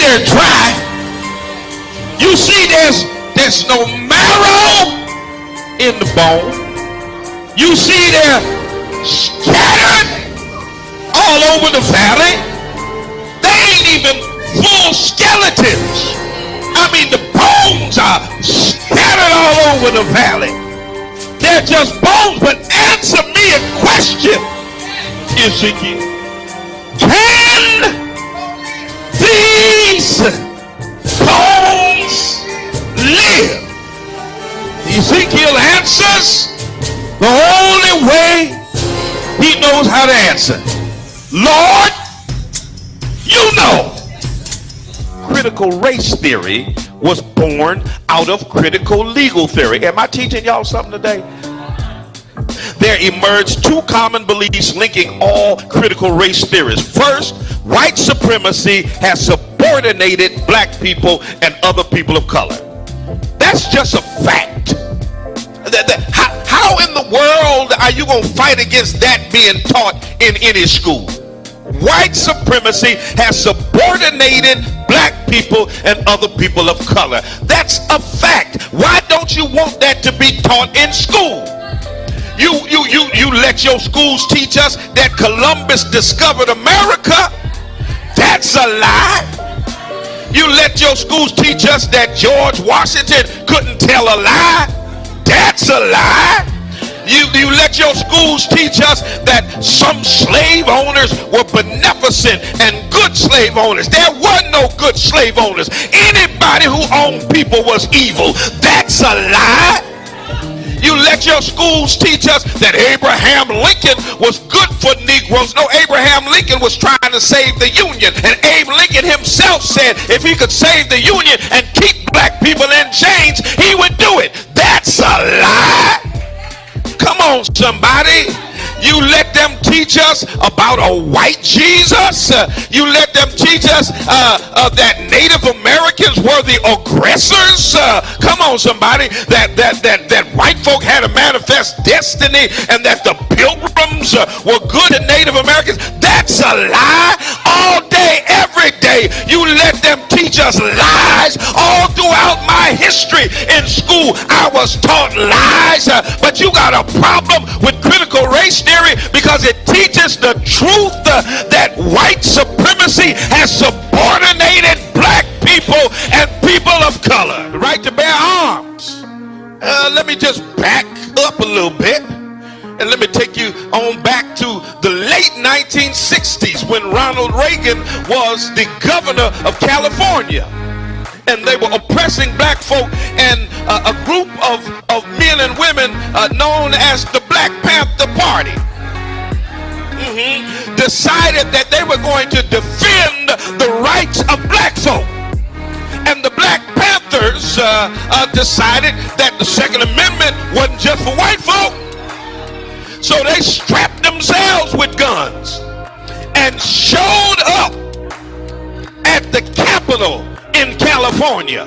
they're dry. You see there's no marrow in the bone. You see they're scattered all over the valley. They ain't even full skeletons. I mean, the bones are scattered all over the valley. They're just bones. But answer me a question, Ezekiel. Can these bones live? Ezekiel answers the only way he knows how to answer. Lord, you know. Critical race theory was born out of critical legal theory. Am I teaching y'all something today? There emerged two common beliefs linking all critical race theories. First, white supremacy has subordinated black people and other people of color. That's just a fact. How in the world are you going to fight against that being taught in any school? White supremacy has subordinated black people and other people of color. That's a fact. Why don't you want that to be taught in school? You let your schools teach us that Columbus discovered America. That's a lie. You let your schools teach us that George Washington couldn't tell a lie. That's a lie. You let your schools teach us that some slave owners were beneficent and good slave owners. There were no good slave owners. Anybody who owned people was evil. That's a lie. You let your schools teach us that Abraham Lincoln was good for Negroes. No, Abraham Lincoln was trying to save the Union. And Abe Lincoln himself said if he could save the Union and keep black people in chains, he would do it. That's a lie. Come on, somebody. You let them teach us about a white Jesus. You let them teach us that Native Americans were the aggressors. Come on, somebody. That white folk had a manifest destiny and that the pilgrims were good to Native Americans. That's a lie. All day, every day, you let them teach us lies. All throughout my history in school, I was taught lies. But you got a problem with critical race theory because it teaches the truth that white supremacy has subordinated black people and people of color. The right to bear arms. Let me just back up a little bit and let me take you on back to the late 1960s when Ronald Reagan was the governor of California. And they were oppressing black folk, and a group of men and women known as the Black Panther Party decided that they were going to defend the rights of black folk. And the Black Panthers decided that the Second Amendment wasn't just for white folk. So they strapped themselves with guns and showed up at the Capitol in California.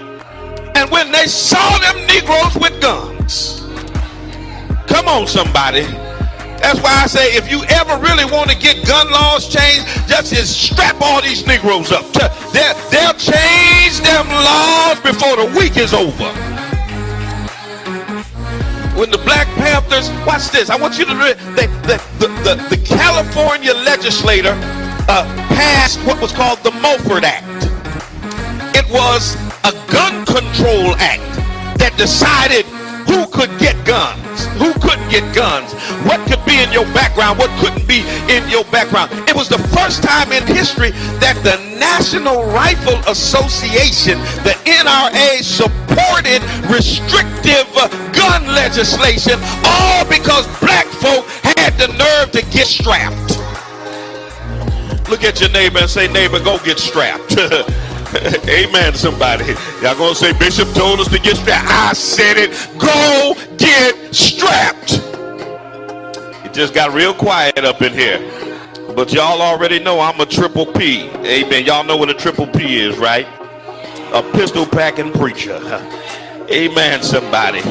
And when they saw them Negroes with guns, come on, somebody. That's why I say if you ever really want to get gun laws changed, just strap all these Negroes up. They'll change them laws before the week is over. When the Black Panthers, watch this, I want you to read, the California legislator passed what was called the Mulford Act. It was a gun control act that decided who could get guns, who couldn't get guns, what could be in your background, what couldn't be in your background. It was the first time in history that the National Rifle Association, the NRA, supported restrictive gun legislation, all because black folk had the nerve to get strapped. Look at your neighbor and say, neighbor, go get strapped. Amen, somebody. Y'all gonna say Bishop told us to get strapped. I said it. Go get strapped. It just got real quiet up in here. But y'all already know I'm a triple P. Amen. Y'all know what a triple P is, right? A pistol packing preacher. Amen, somebody.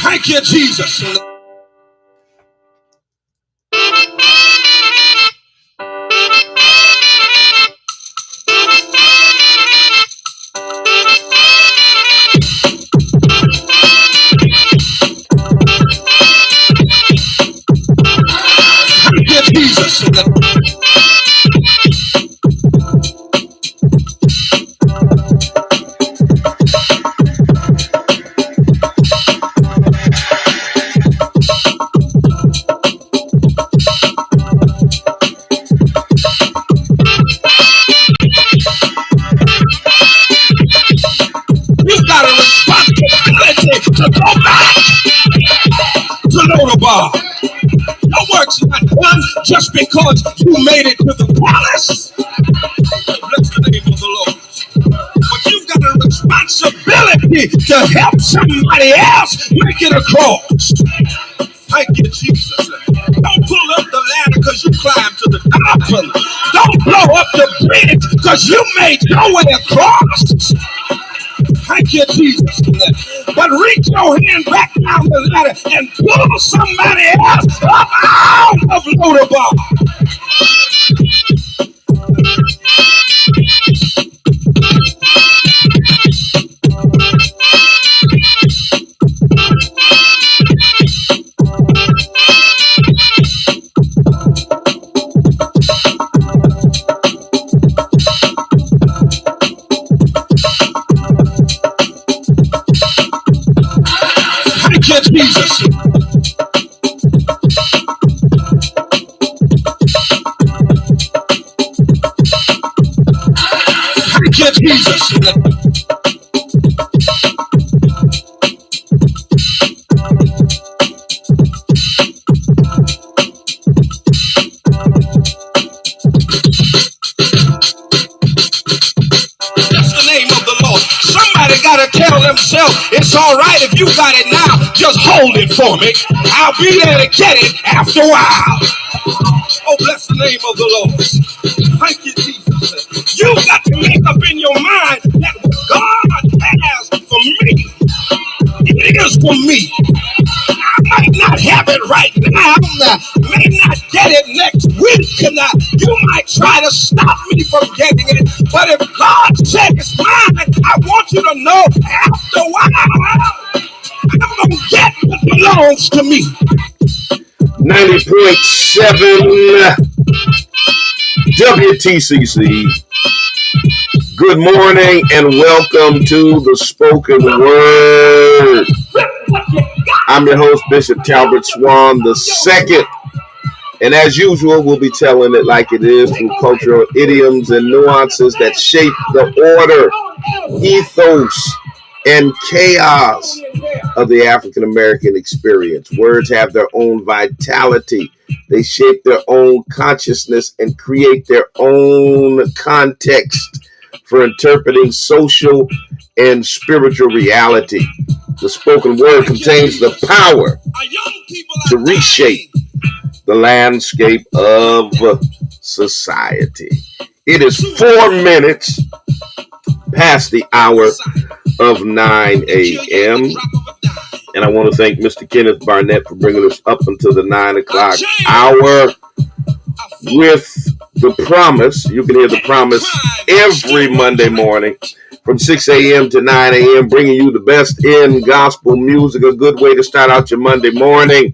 Thank you, Jesus. You got a responsibility to go back to Lodabar. Your work's not done just because you made it to the palace. Bless the name of the Lord. But you've got a responsibility to help somebody else make it across. Thank you, Jesus. Don't pull up the ladder because you climbed to the top. Don't blow up the bridge because you made your way across. Thank you, Jesus. But reach your hand back down the ladder and pull somebody else up out of Lodabar. Thank you, Jesus. Thank you, Jesus. That's the name of the Lord. Somebody got to tell themselves, it's all right if you got it now, just hold it for me. I'll be there to get it after a while. Oh, bless the name of the Lord. Thank you, Jesus. You got to make up in your mind that what God has for me, it is for me. I might not have it right now, may not get it next week, and you might try to stop me from getting it, but if God said it's mine, I want you to know after a while, I'm going to get what belongs to me. 90.7 WTCC. Good morning and welcome to the Spoken Word. I'm your host, Bishop Talbert Swan II. And as usual, we'll be telling it like it is through cultural idioms and nuances that shape the order, ethos, and chaos of the African American experience. Words have their own vitality. They shape their own consciousness and create their own context for interpreting social and spiritual reality. The spoken word contains the power to reshape the landscape of society. It is 4 minutes past the hour of 9 a.m. And I want to thank Mr. Kenneth Barnett for bringing us up until the 9 o'clock hour with the promise. You can hear the promise every Monday morning from 6 a.m. to 9 a.m., bringing you the best in gospel music, a good way to start out your Monday morning,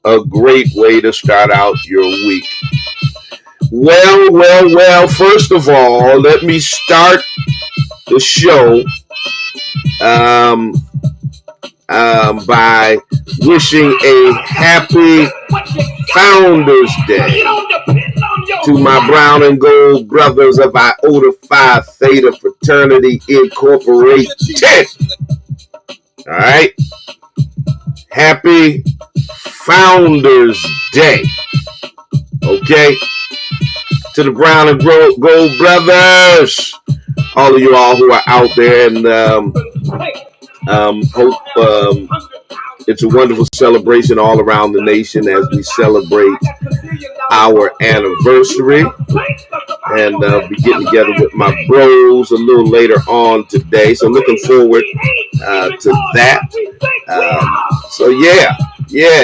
a great way to start out your week. Well, first of all, let me start the show by wishing a happy Founders Day to my brown and gold brothers of Iota Phi Theta Fraternity Incorporated. All right. Happy Founders Day. Okay. To the brown and gold brothers, all of you all who are out there, and hope it's a wonderful celebration all around the nation as we celebrate our anniversary, and be getting together with my bros a little later on today. So looking forward to that. So yeah,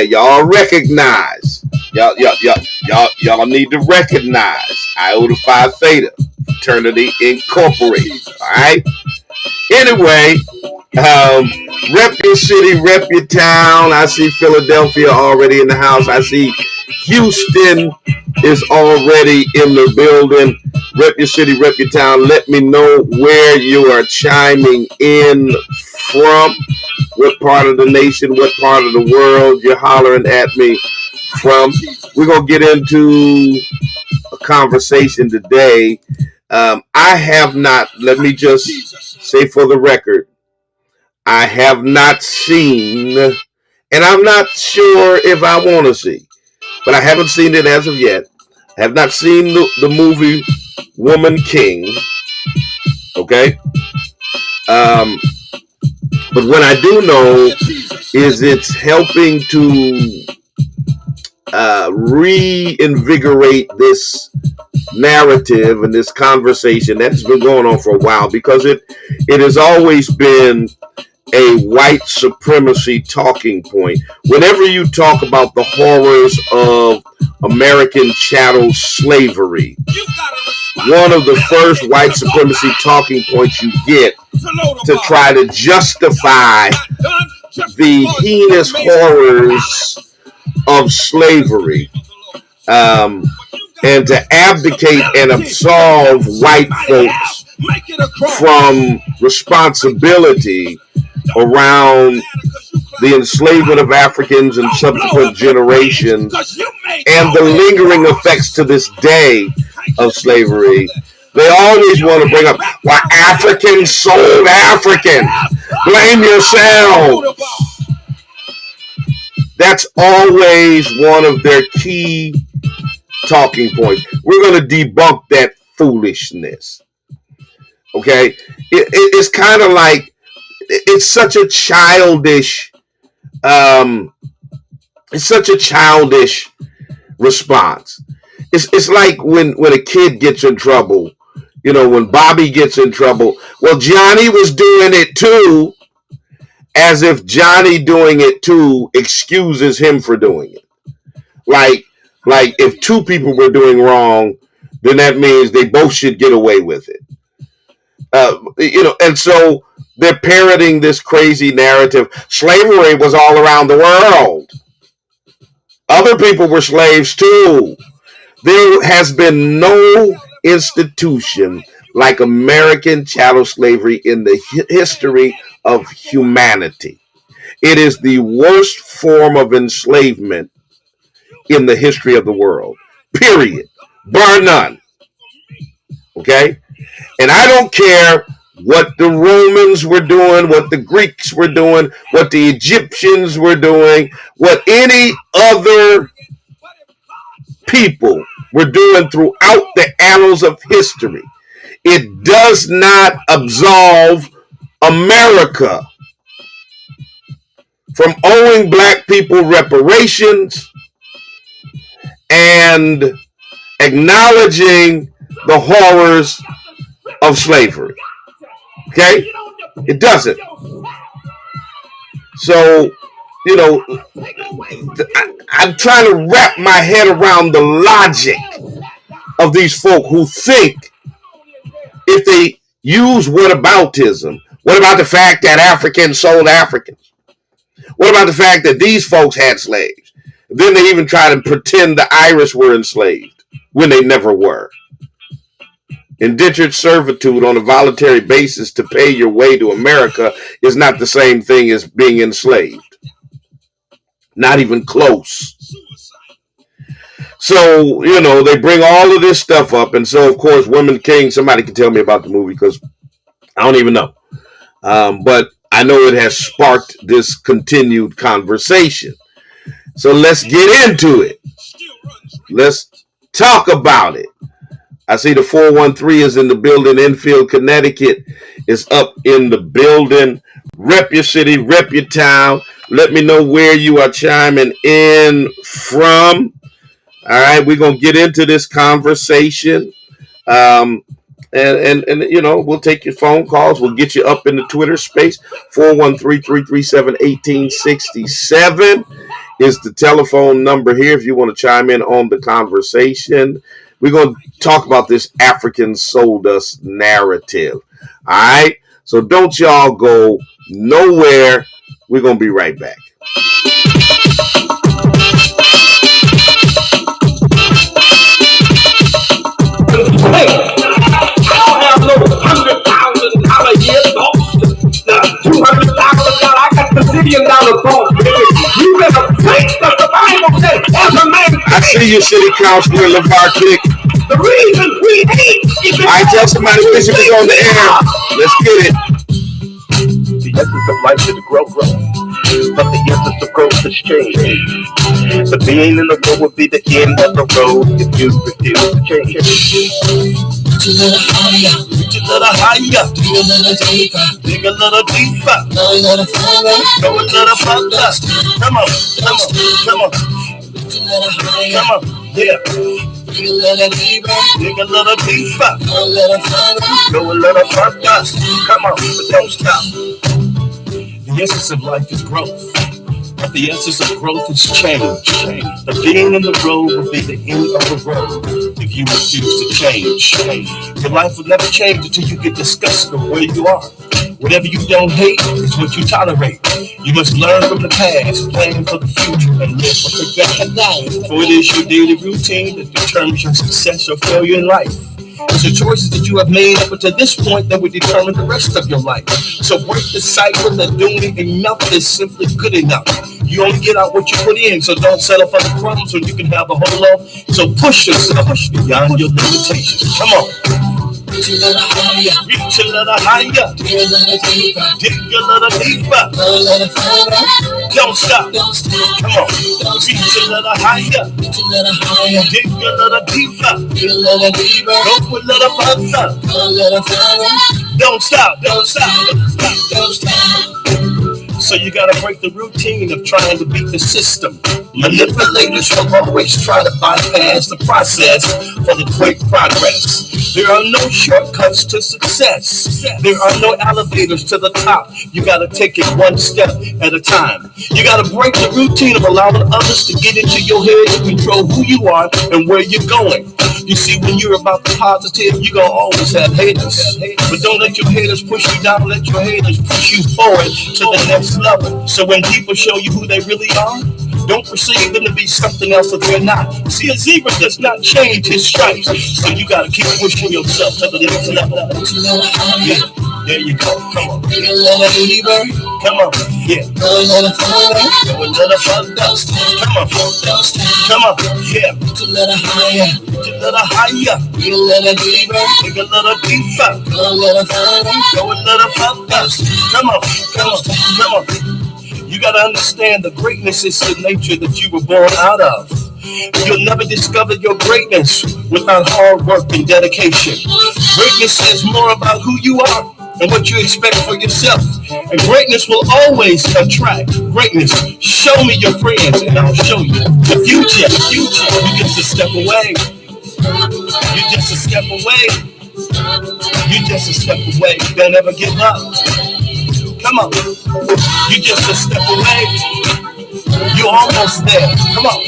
y'all recognize. Y'all need to recognize Iota Phi Theta Fraternity Incorporated. All right. Anyway, rep your city, rep your town. I see Philadelphia already in the house. I see Houston is already in the building. Rep your city, rep your town. Let me know where you are chiming in from. What part of the nation, what part of the world you're hollering at me from. We're going to get into a conversation today. I have not, let me just say for the record, I have not seen, and I'm not sure if I want to see, but I haven't seen it as of yet. I have not seen the movie Woman King. Okay? But what I do know is it's helping to reinvigorate this narrative and this conversation that's been going on for a while, because it has always been a white supremacy talking point. Whenever you talk about the horrors of American chattel slavery, one of the first white supremacy talking points you get to try to justify the heinous horrors of slavery, and to abdicate and absolve white folks from responsibility around the enslavement of Africans and subsequent generations and the lingering effects to this day of slavery. They always want to bring up, why Africans sold Africans. Blame yourselves. That's always one of their key talking points. We're going to debunk that foolishness. Okay? It's kind of like, it's such a childish, response. It's like when a kid gets in trouble, when Bobby gets in trouble, well, Johnny was doing it too, as if Johnny doing it too excuses him for doing it. Like if two people were doing wrong, then that means they both should get away with it. And so they're parroting this crazy narrative. Slavery was all around the world. Other people were slaves too. There has been no institution like American chattel slavery in the history of humanity. It is the worst form of enslavement in the history of the world. Period. Bar none. Okay? And I don't care what the Romans were doing, what the Greeks were doing, what the Egyptians were doing, what any other people were doing throughout the annals of history. It does not absolve America from owing black people reparations and acknowledging the horrors of slavery. Okay? It doesn't. So, I'm trying to wrap my head around the logic of these folk who think if they use whataboutism, what about the fact that Africans sold Africans? What about the fact that these folks had slaves? Then they even try to pretend the Irish were enslaved when they never were. Indentured servitude on a voluntary basis to pay your way to America is not the same thing as being enslaved. Not even close. So, they bring all of this stuff up. And so, of course, Woman King, somebody can tell me about the movie because I don't even know. But I know it has sparked this continued conversation. So let's get into it. Let's talk about it. I see the 413 is in the building. Enfield, Connecticut is up in the building. Rep your city, rep your town. Let me know where you are chiming in from. All right, we're going to get into this conversation. And we'll take your phone calls. We'll get you up in the Twitter space. 413-337-1867 is the telephone number here if you want to chime in on the conversation. We're going to talk about this African sold us narrative. All right? So don't y'all go nowhere. We're going to be right back. Hey, I don't have no $100,000 a year thoughts. $200,000. I got $1 billion thoughts, baby. You better think that the Bible says, as a man. I see you, City Councilor LeVar Kick. The reason we hate is because I tell somebody Bishop is on the air. Let's get it. the essence of life is growth, but the essence of growth is change. The being in the road will be the end of the road if you refuse to change. Reach a little higher, Reach a little higher, dig a little deeper, dig a little deeper, go a little further, go a little further. Come on, come on, come on, reach a little higher, come on, yeah. dig a little deeper, Dig a little deeper, go a little further. go a little further. Come on, but don't stop. The essence of life is growth, but the essence of growth is change. The being in the road will be the end of the road if you refuse to change. Your life will never change until you get disgusted with where you are. Whatever you don't hate is what you tolerate. You must learn from the past, plan for the future, and live for today. For it is your daily routine that determines your success or failure in life. It's the choices that you have made up until this point that will determine the rest of your life. So break the cycle that doing enough is simply good enough. You only get out what you put in, so don't settle for the crumbs when you can have a whole lot. So push yourself beyond your limitations. Come on. Reach a little higher, Reach a little higher, dig a little deeper, dig a little deeper. go a little further, Don't stop. don't stop, Come on. don't Reach a stop. little higher, Reach a little higher, dig a little deeper. dig a little deeper, Go a little further. go a little further, Don't stop. Don't stop. Don't stop. don't stop. So you gotta break the routine of trying to beat the system. Manipulators will always try to bypass the process for the quick progress. There are no shortcuts to success. There are no elevators to the top. You gotta take it one step at a time. You gotta break the routine of allowing others to get into your head to control who you are and where you're going. You see, when you're about the positive, you're gonna always have haters. But don't let your haters push you down. Let your haters push you forward to the next level. So when people show you who they really are, don't perceive them to be something else that they're not. See, a zebra does not change his stripes. So you gotta keep pushing yourself to the next level. Reach a little higher, Yeah, there you go. Come on. dig a little deeper, Come on. Yeah. go a little further, Go a little further. don't stop, Come on. don't stop. Come on. Yeah. Reach a little higher, Reach a little higher. dig a little deeper, Dig a little deeper. go a little further, Go a little further. Come on. Come on. Come on. You gotta understand the greatness is the nature that you were born out of. You'll never discover your greatness without hard work and dedication. Greatness says more about who you are and what you expect for yourself. And greatness will always attract greatness. Show me your friends and I'll show you the future. The future. You're just a step away. You're just a step away. You're just a step away. Don't ever give up. Come on. You're just a step away. You're almost there. Come on.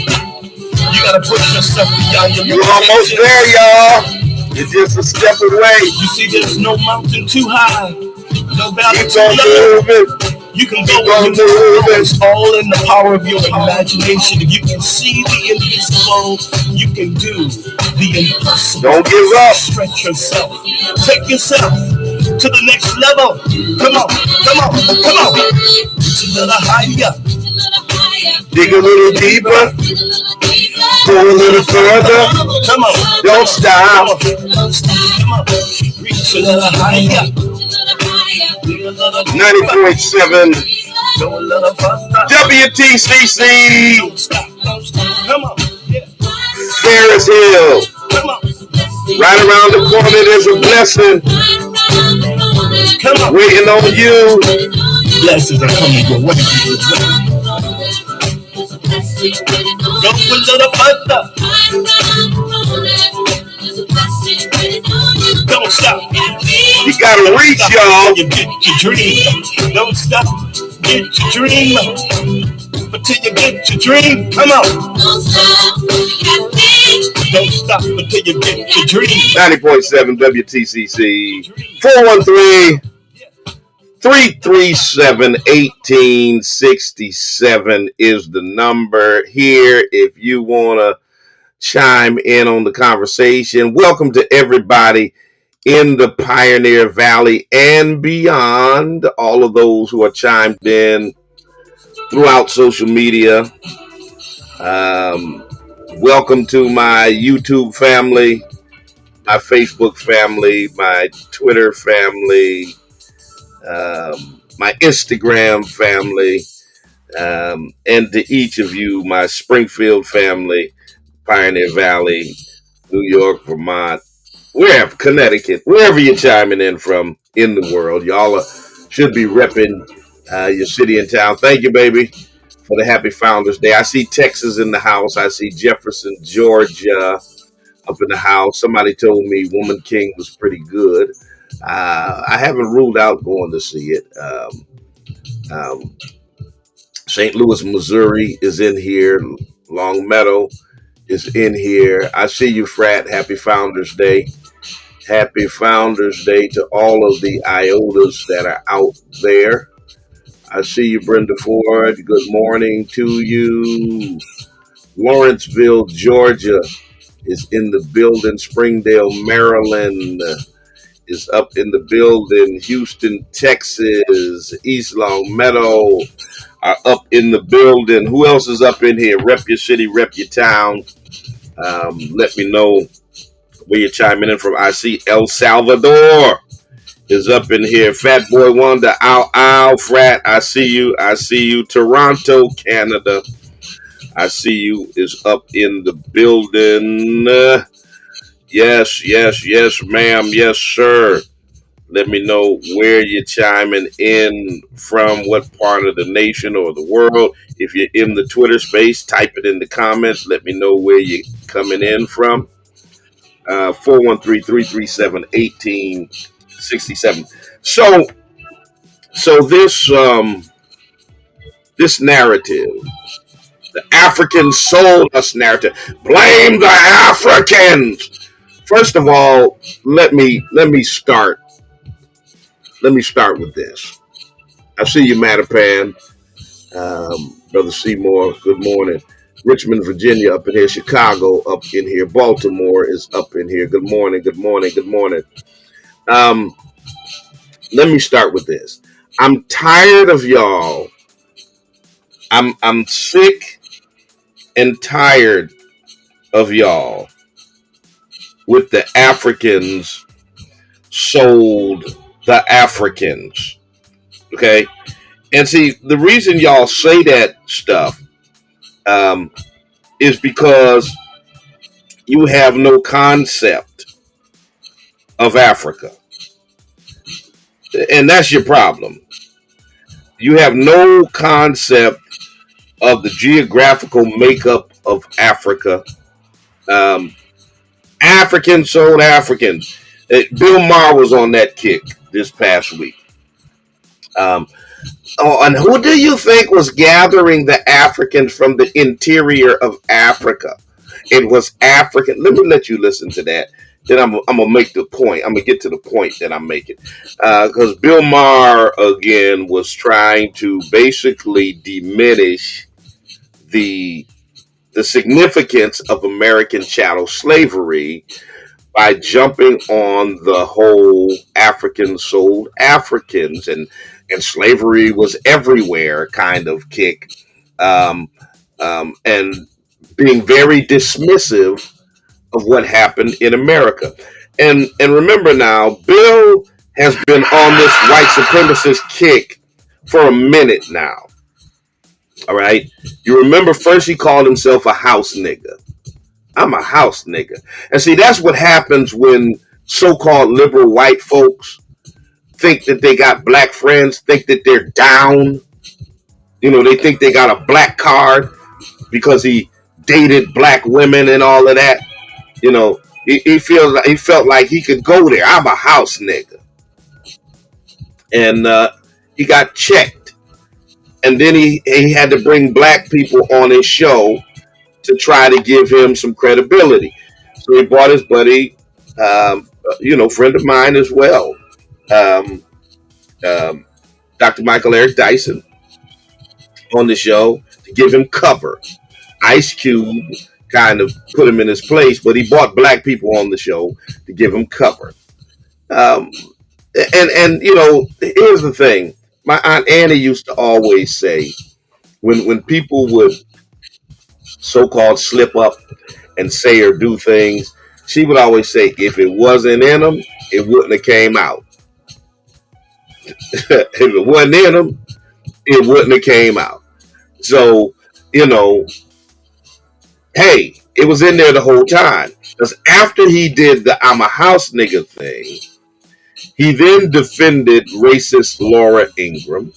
You gotta push yourself beyond your You're almost there, y'all. You're just a step away. You see, there's no mountain too high, no valley Keep too on low. moving. You can Keep go on where you want. moving. It's all in the power of your imagination. If you can see the invisible, you can do the impossible. Don't give up. Stretch yourself. Take yourself to the next level. Come on, come on, come on. Reach a little higher. Dig a little deeper. Go a little further. Come on. Don't stop. Come on. Reach a little higher. 90.7 Go a little further. WTCC. Don't stop. Don't stop. Come on. Yeah. Ferris Hill. Come on. Right around the corner, there's a blessing Come on. waiting on you. Blessings are coming your way. Go a little further. Don't stop. You gotta reach, y'all. You get your dream. Don't stop. Get your dream. Until you get your dream. Come on. Don't stop until you get your dream. 90.7 WTCC. 413 337 1867 is the number here if you want to chime in on the conversation. Welcome to everybody in the Pioneer Valley and beyond. All of those who are chimed in throughout social media. Welcome to my YouTube family, my Facebook family, my Twitter family, my Instagram family, and to each of you, my Springfield family, Pioneer Valley, New York, Vermont, wherever, Connecticut, wherever you're chiming in from in the world. Y'all should be repping your city and town. Thank you, baby, for the Happy Founders Day. I see Texas in the house. I see Jefferson, Georgia up in the house. Somebody told me Woman King was pretty good. I haven't ruled out going to see it. Um, St. Louis, Missouri is in here. Long Meadow is in here. I see you, Frat. Happy Founders Day. Happy Founders Day to all of the IOTAs that are out there. I see you, Brenda Ford. Good morning to you. Lawrenceville, Georgia is in the building. Springdale, Maryland is up in the building. Houston, Texas, East Long Meadow are up in the building. Who else is up in here? Rep your city, rep your town. Let me know where you're chiming in from. I see El Salvador is up in here. Fat Boy Wonder, ow, ow, Frat. I see you. I see you. Toronto, Canada. I see you is up in the building. Yes, yes, yes, ma'am. Yes, sir. Let me know where you're chiming in from, what part of the nation or the world. If you're in the Twitter space, type it in the comments. Let me know where you're coming in from. 413-337-1867. So this narrative, the Africans sold us narrative. Blame the Africans. First of all, let me start. Let me start with this. I see you, Mattapan. Brother Seymour, good morning. Richmond, Virginia, up in here. Chicago, up in here. Baltimore is up in here. Good morning, good morning, good morning. Let me start with this. I'm tired of y'all. I'm sick and tired of y'all with the Africans sold the Africans. Okay? And see, the reason y'all say that stuff is because you have no concept of Africa. And that's your problem. You have no concept of the geographical makeup of Africa. Um, Africans sold Africans. Bill Maher was on that kick this past week. And who do you think was gathering the Africans from the interior of Africa? It was African. Let me let you listen to that. Then I'm gonna make the point. I'm gonna get to the point that I'm making, because Bill Maher again was trying to basically diminish the significance of American chattel slavery by jumping on the whole Africans sold Africans and slavery was everywhere kind of kick, and being very dismissive of what happened in America. And remember now, Bill has been on this white supremacist kick for a minute now. All right. You remember first he called himself a house nigga. I'm a house nigga. And see, that's what happens when so-called liberal white folks think that they got black friends, think that they're down. You know, they think they got a black card because he dated black women and all of that. You know, he felt like he could go there. I'm a house nigga. And he got checked. And then he had to bring black people on his show to try to give him some credibility. So he brought his buddy, friend of mine as well, um, Dr. Michael Eric Dyson, on the show to give him cover. Ice Cube kind of put him in his place, but he brought black people on the show to give him cover. Um, and here's the thing. My aunt Annie used to always say when people would so-called slip up and say or do things, she would always say, if it wasn't in them, it wouldn't have came out. If it wasn't in them, it wouldn't have came out. So, you know, hey, it was in there the whole time. Because after he did the I'm a house nigga thing, he then defended racist Laura Ingraham.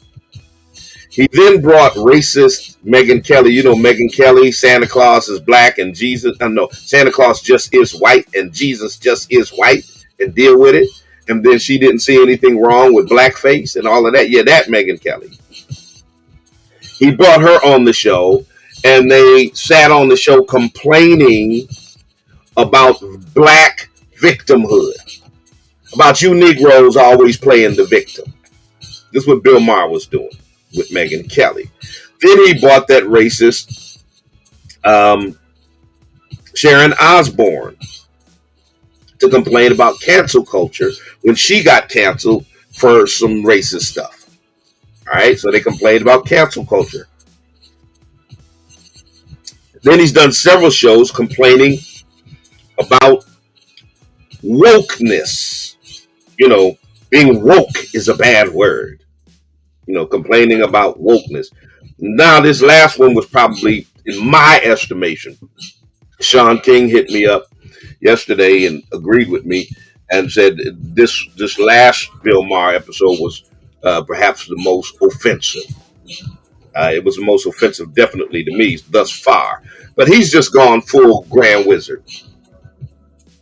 He then brought racist Megyn Kelly. You know, Megyn Kelly, Santa Claus is black and Jesus, no, Santa Claus just is white and Jesus just is white, and deal with it. And then she didn't see anything wrong with blackface and all of that. Yeah, that Megyn Kelly. He brought her on the show, and they sat on the show complaining about black victimhood, about you Negroes always playing the victim. This is what Bill Maher was doing with Megyn Kelly. Then he bought that racist Sharon Osbourne to complain about cancel culture when she got canceled for some racist stuff. All right, so they complained about cancel culture. Then he's done several shows complaining about wokeness. You know, being woke is a bad word. You know, complaining about wokeness. Now, this last one was probably, in my estimation, Sean King hit me up yesterday and agreed with me and said this last Bill Maher episode was perhaps the most offensive. It was the most offensive, definitely, to me thus far. But he's just gone full Grand Wizard.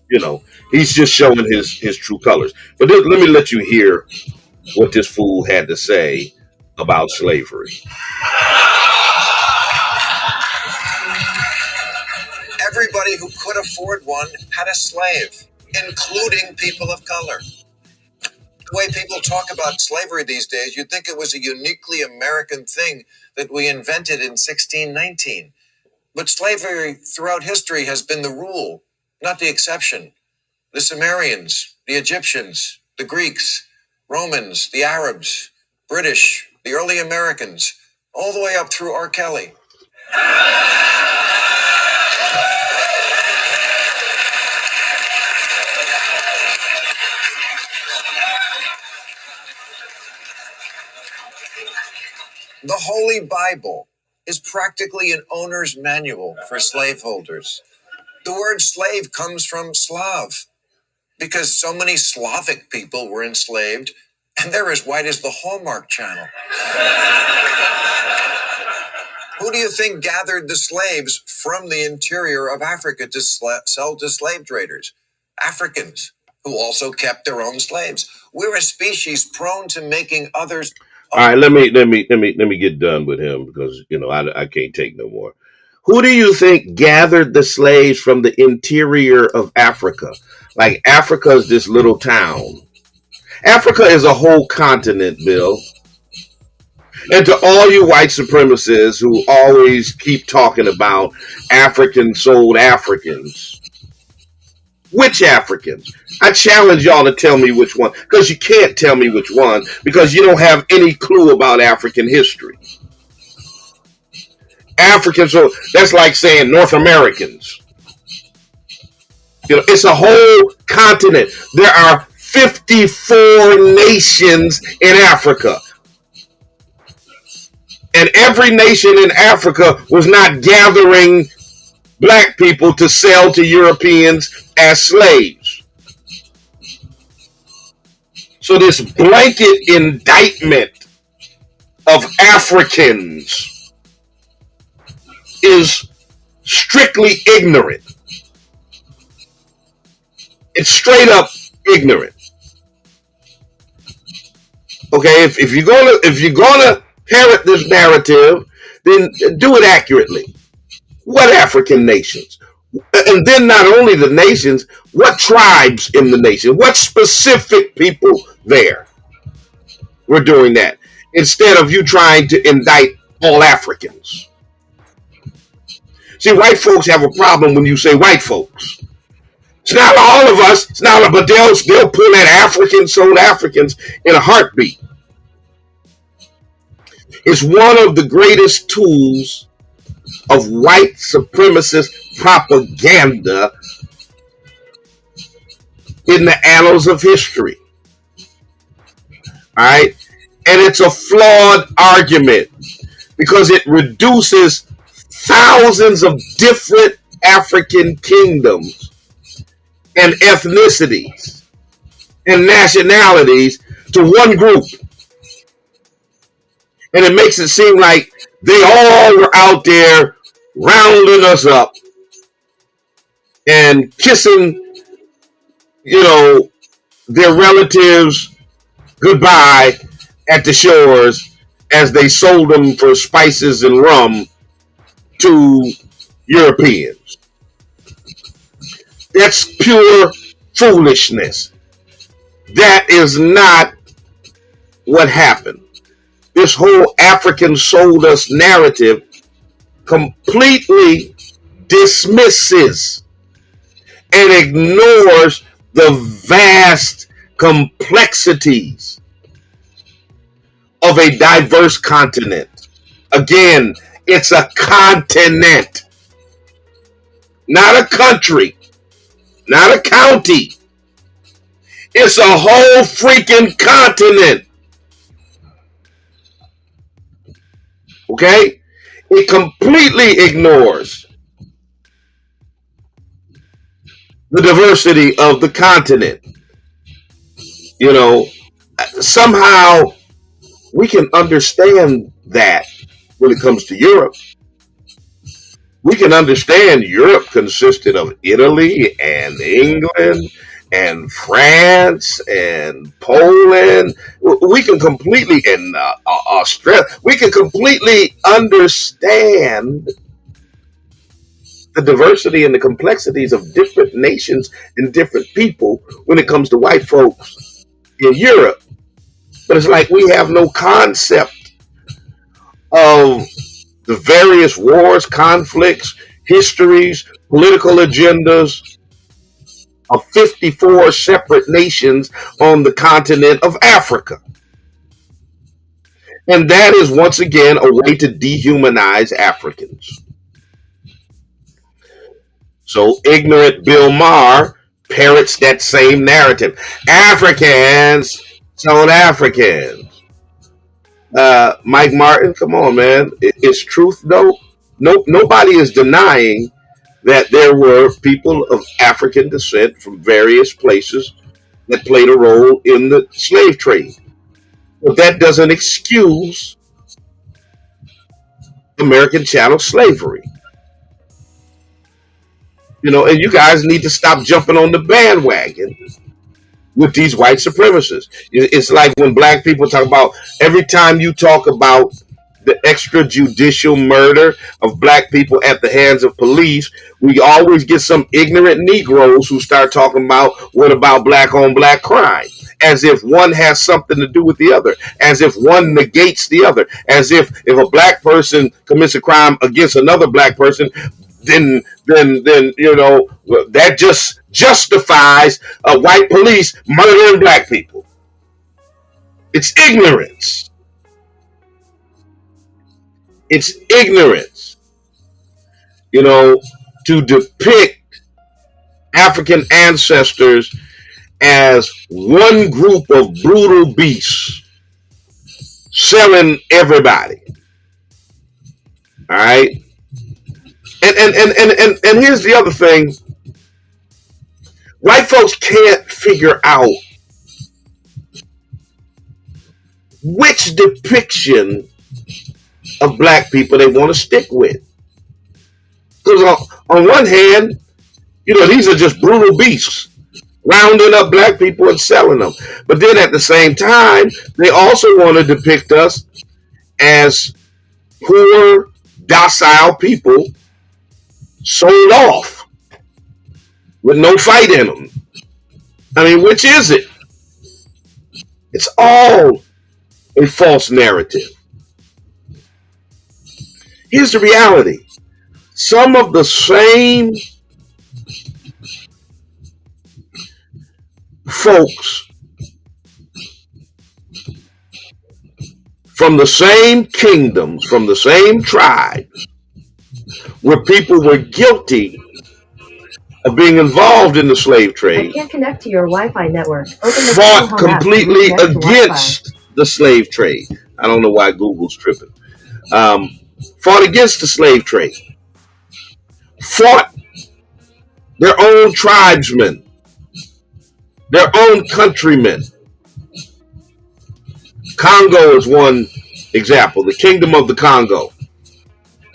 You know, he's just showing his true colors. But let me let you hear what this fool had to say about slavery. Everybody who could afford one had a slave, including people of color. The way people talk about slavery these days, you'd think it was a uniquely American thing that we invented in 1619. But slavery throughout history has been the rule, not the exception. The Sumerians, the Egyptians, the Greeks, Romans, the Arabs, British, the early Americans, all the way up through R. Kelly. The Holy Bible is practically an owner's manual for slaveholders. The word slave comes from Slav, because so many Slavic people were enslaved, and they're as white as the Hallmark Channel. Who do you think gathered the slaves from the interior of Africa to sell to slave traders? Africans, who also kept their own slaves. We're a species prone to making others. All right, let me get done with him because I can't take no more. Who do you think gathered the slaves from the interior of Africa? Like Africa is this little town. Africa is a whole continent, Bill. And to all you white supremacists who always keep talking about African sold Africans, which Africans? I challenge y'all to tell me which one, because you can't tell me which one, because you don't have any clue about African history. Africans, so that's like saying North Americans. It's a whole continent. There are 54 nations in Africa. And every nation in Africa was not gathering black people to sell to Europeans as slaves. So this blanket indictment of Africans is strictly ignorant. It's straight up ignorant. Okay, if you're gonna parrot this narrative, then do it accurately. What African nations? And then not only the nations, what tribes in the nation? What specific people there were doing that? Instead of you trying to indict all Africans. See, white folks have a problem when you say white folks. It's not all of us. It's not, but they'll pull at Africans, sold Africans in a heartbeat. It's one of the greatest tools of white supremacist propaganda in the annals of history. All right, and it's a flawed argument because it reduces thousands of different African kingdoms and ethnicities and nationalities to one group. And it makes it seem like they all were out there rounding us up and kissing, their relatives goodbye at the shores as they sold them for spices and rum to Europeans. That's pure foolishness. That is not what happened. This whole African sold us narrative completely dismisses and ignores the vast complexities of a diverse continent. Again, it's a continent, not a country, not a county. It's a whole freaking continent. Okay? It completely ignores the diversity of the continent. Somehow we can understand that when it comes to Europe. We can understand Europe consisted of Italy and England and France and Poland. We can completely, and Australia, we can completely understand the diversity and the complexities of different nations and different people when it comes to white folks in Europe. But it's like we have no concept of the various wars, conflicts, histories, political agendas of 54 separate nations on the continent of Africa. And that is once again a way to dehumanize Africans. So ignorant Bill Maher parrots that same narrative. Africans sold Africans. Mike Martin, come on, man. It's truth, though. Nobody is denying that there were people of African descent from various places that played a role in the slave trade. But that doesn't excuse American chattel slavery. And you guys need to stop jumping on the bandwagon with these white supremacists. It's like when black people talk about, every time you talk about the extrajudicial murder of black people at the hands of police, we always get some ignorant Negroes who start talking about, what about black on black crime? As if one has something to do with the other, as if one negates the other, as if a black person commits a crime against another black person, then that just justifies white police murdering black people. It's ignorance. It's ignorance, to depict African ancestors as one group of brutal beasts selling everybody. All right. And here's the other thing. White folks can't figure out which depiction of black people they want to stick with. Because on one hand, these are just brutal beasts, rounding up black people and selling them. But then at the same time, they also want to depict us as poor, docile people sold off with no fight in them. I mean, which is it? It's all a false narrative. Here's the reality. Some of the same folks from the same kingdoms, from the same tribe, where people were guilty of being involved in the slave I trade, can't connect to your Wi-Fi network. Open the Google fought Home app to completely reconnect to Wi-Fi. against the slave trade. I don't know why Google's tripping. Fought against the slave trade, fought their own tribesmen, their own countrymen. Congo is one example, the Kingdom of the Congo.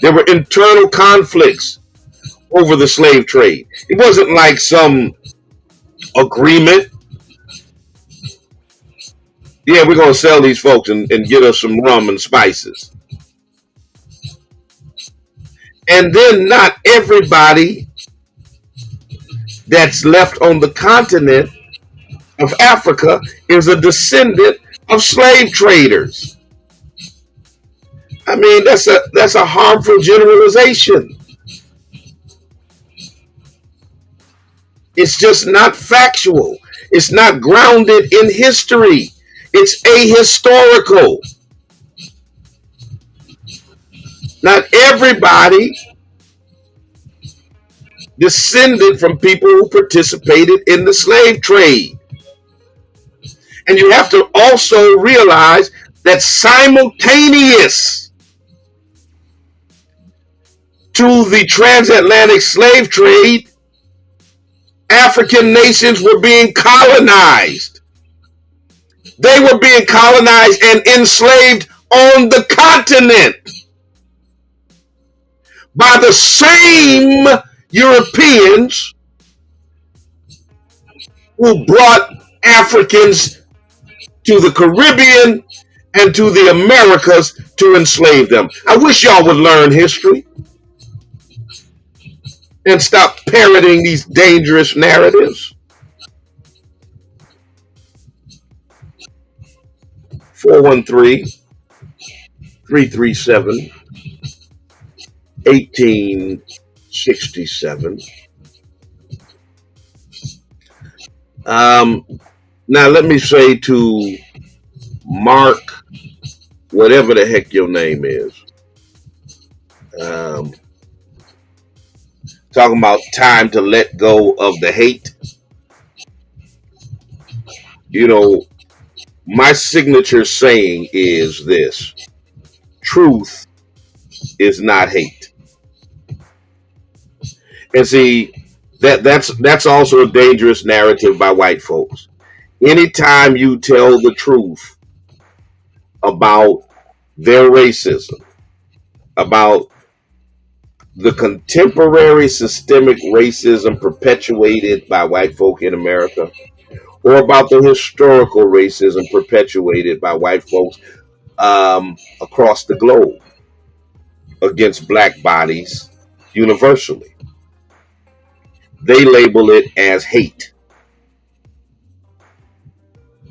There were internal conflicts over the slave trade. It wasn't like some agreement. Yeah, we're going to sell these folks and get us some rum and spices. And then not everybody that's left on the continent of Africa is a descendant of slave traders. I mean, that's a harmful generalization. It's just not factual. It's not grounded in history. It's ahistorical. Not everybody descended from people who participated in the slave trade. And you have to also realize that simultaneous to the transatlantic slave trade, African nations were being colonized. They were being colonized and enslaved on the continent by the same Europeans who brought Africans to the Caribbean and to the Americas to enslave them. I wish y'all would learn history and stop parroting these dangerous narratives. 413-337-1867. Now let me say to Mark, whatever the heck your name is, talking about time to let go of the hate. You know, my signature saying is this: truth is not hate. And see, that's also a dangerous narrative by white folks. Anytime you tell the truth about their racism, about the contemporary systemic racism perpetuated by white folk in America, or about the historical racism perpetuated by white folks across the globe against black bodies universally, they label it as hate.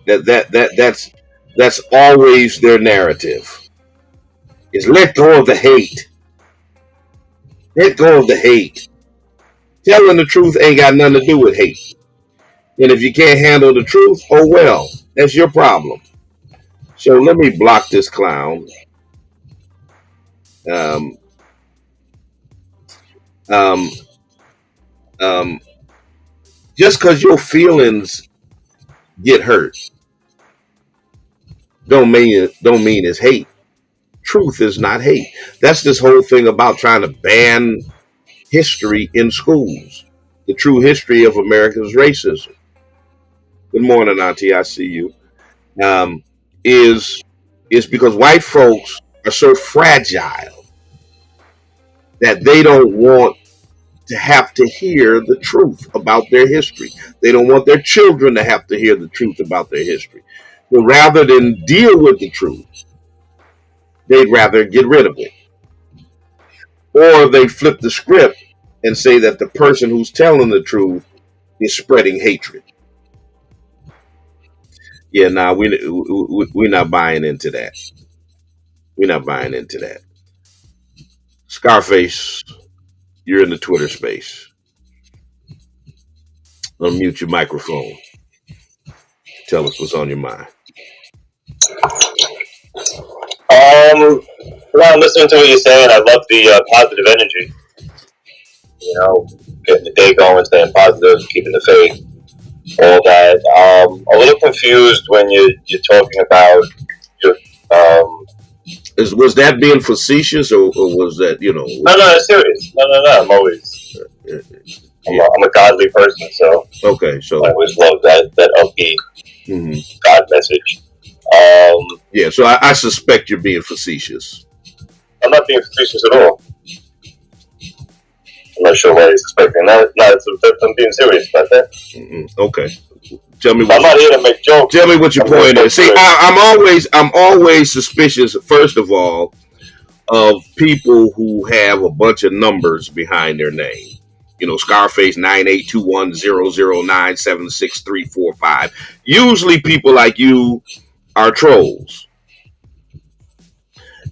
That's always their narrative. Is let go of the hate. Let go of the hate. Telling the truth ain't got nothing to do with hate. And if you can't handle the truth, oh well, that's your problem. So let me block this clown. Um, um, um, just because your feelings get hurt, don't mean it's hate. Truth is not hate. That's this whole thing about trying to ban history in schools. The true history of America's racism. Good morning, Auntie. I see you. Um, is because white folks are so fragile that they don't want to have to hear the truth about their history. They don't want their children to have to hear the truth about their history. So rather than deal with the truth, they'd rather get rid of it. Or they flip the script and say that the person who's telling the truth is spreading hatred. Yeah, nah, we're not buying into that. We're not buying into that. Scarface, You're in the Twitter space. Unmute your microphone. Tell us what's on your mind. Well, listening to what you're saying, I love the positive energy. You know, getting the day going, staying positive, keeping the faith, all that. A little confused when you're talking about your. Was that being facetious, or was that No, it's serious. No. I'm always. Yeah. I'm a godly person, so okay. So I always love that upbeat God message. Yeah. So I suspect you're being facetious. I'm not being facetious at all. I'm not sure why he's expecting that. No, I'm being serious about that. Okay. Tell me. I'm not here to make jokes. Tell me what your point is. See, I'm always suspicious. First of all, of people who have a bunch of numbers behind their name. Scarface 982100976345. Usually, people like you are trolls.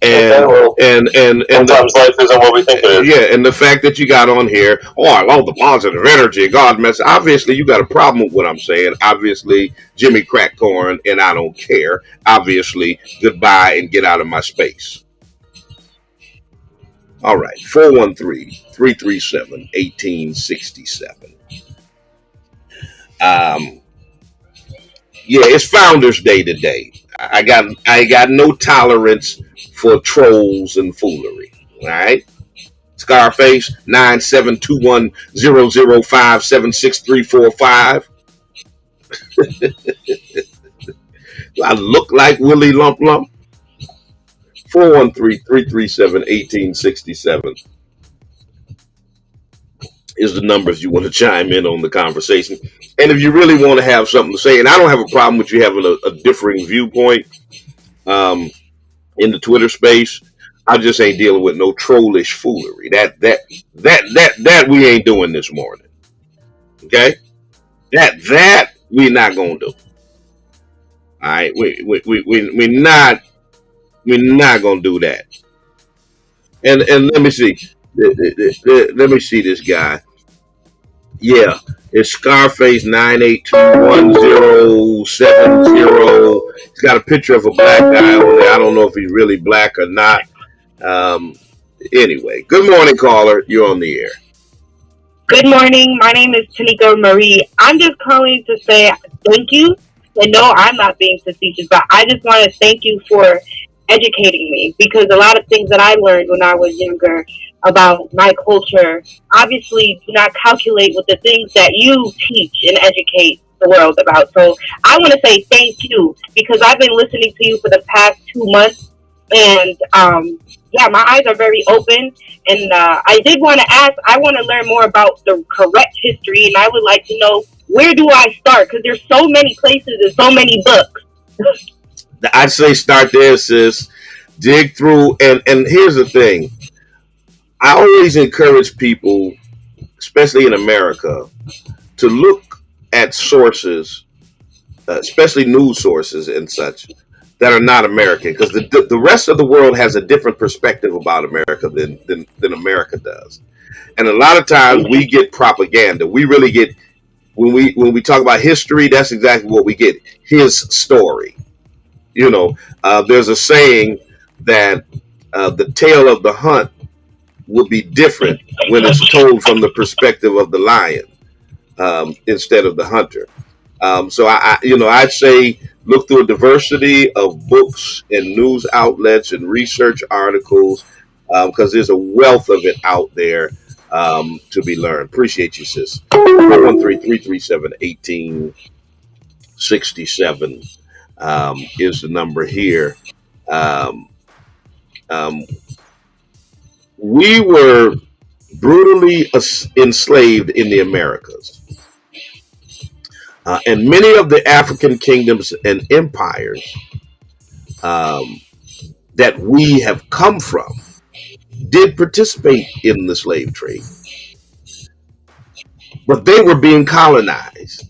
And sometimes life isn't what we think it is. Yeah, and the fact that you got on here, I love the positive energy, God mess. Obviously, you got a problem with what I'm saying. Obviously, Jimmy crack corn, and I don't care. Obviously, goodbye and get out of my space. All right, 413-337-1867. Yeah, it's Founders Day today. I got no tolerance for trolls and foolery. All right. Scarface 97210057635. I look like Willie Lump Lump. 413-337-1867 is the number if you want to chime in on the conversation. And if you really want to have something to say, and I don't have a problem with you having a differing viewpoint in the Twitter space, I just ain't dealing with no trollish foolery. That we ain't doing this morning. Okay? That we not gonna do. All right, we're not gonna do that. And let me see, let me see this guy. Yeah, it's Scarface 9821070. He's got a picture of a black guy on there. I don't know if he's really black or not. Anyway, good morning, caller. You're on the air. Good morning. My name is Tanika Marie. I'm just calling to say thank you. And no, I'm not being facetious, but I just want to thank you for educating me, because a lot of things that I learned when I was younger about my culture obviously do not calculate with the things that you teach and educate the world about. So I want to say thank you, because I've been listening to you for the past 2 months, and yeah, my eyes are very open. And I did want to ask, I want to learn more about the correct history, and I would like to know, where do I start? Because there's so many places and so many books. I'd say start there, sis. Dig through, and here's the thing. I always encourage people, especially in America, to look at sources, especially news sources and such, that are not American, because the rest of the world has a different perspective about America than America does. And a lot of times we get propaganda. We really get, when we talk about history, that's exactly what we get. His story. There's a saying that the tale of the hunt will be different when it's told from the perspective of the lion instead of the hunter. So I'd say look through a diversity of books and news outlets and research articles, because there's a wealth of it out there to be learned. Appreciate you, sis. 413-337-1867 is the number here. We were brutally enslaved in the Americas. And many of the African kingdoms and empires that we have come from did participate in the slave trade. But they were being colonized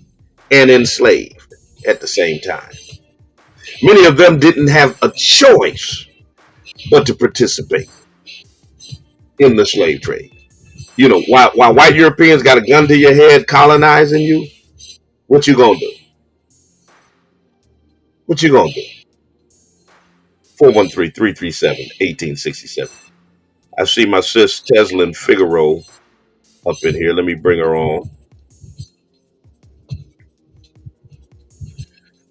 and enslaved at the same time. Many of them didn't have a choice but to participate in the slave trade. while white Europeans got a gun to your head colonizing you, what you gonna do? What you gonna do? 413-337-1867. I see my sis Teslin Figaro up in here. Let me bring her on.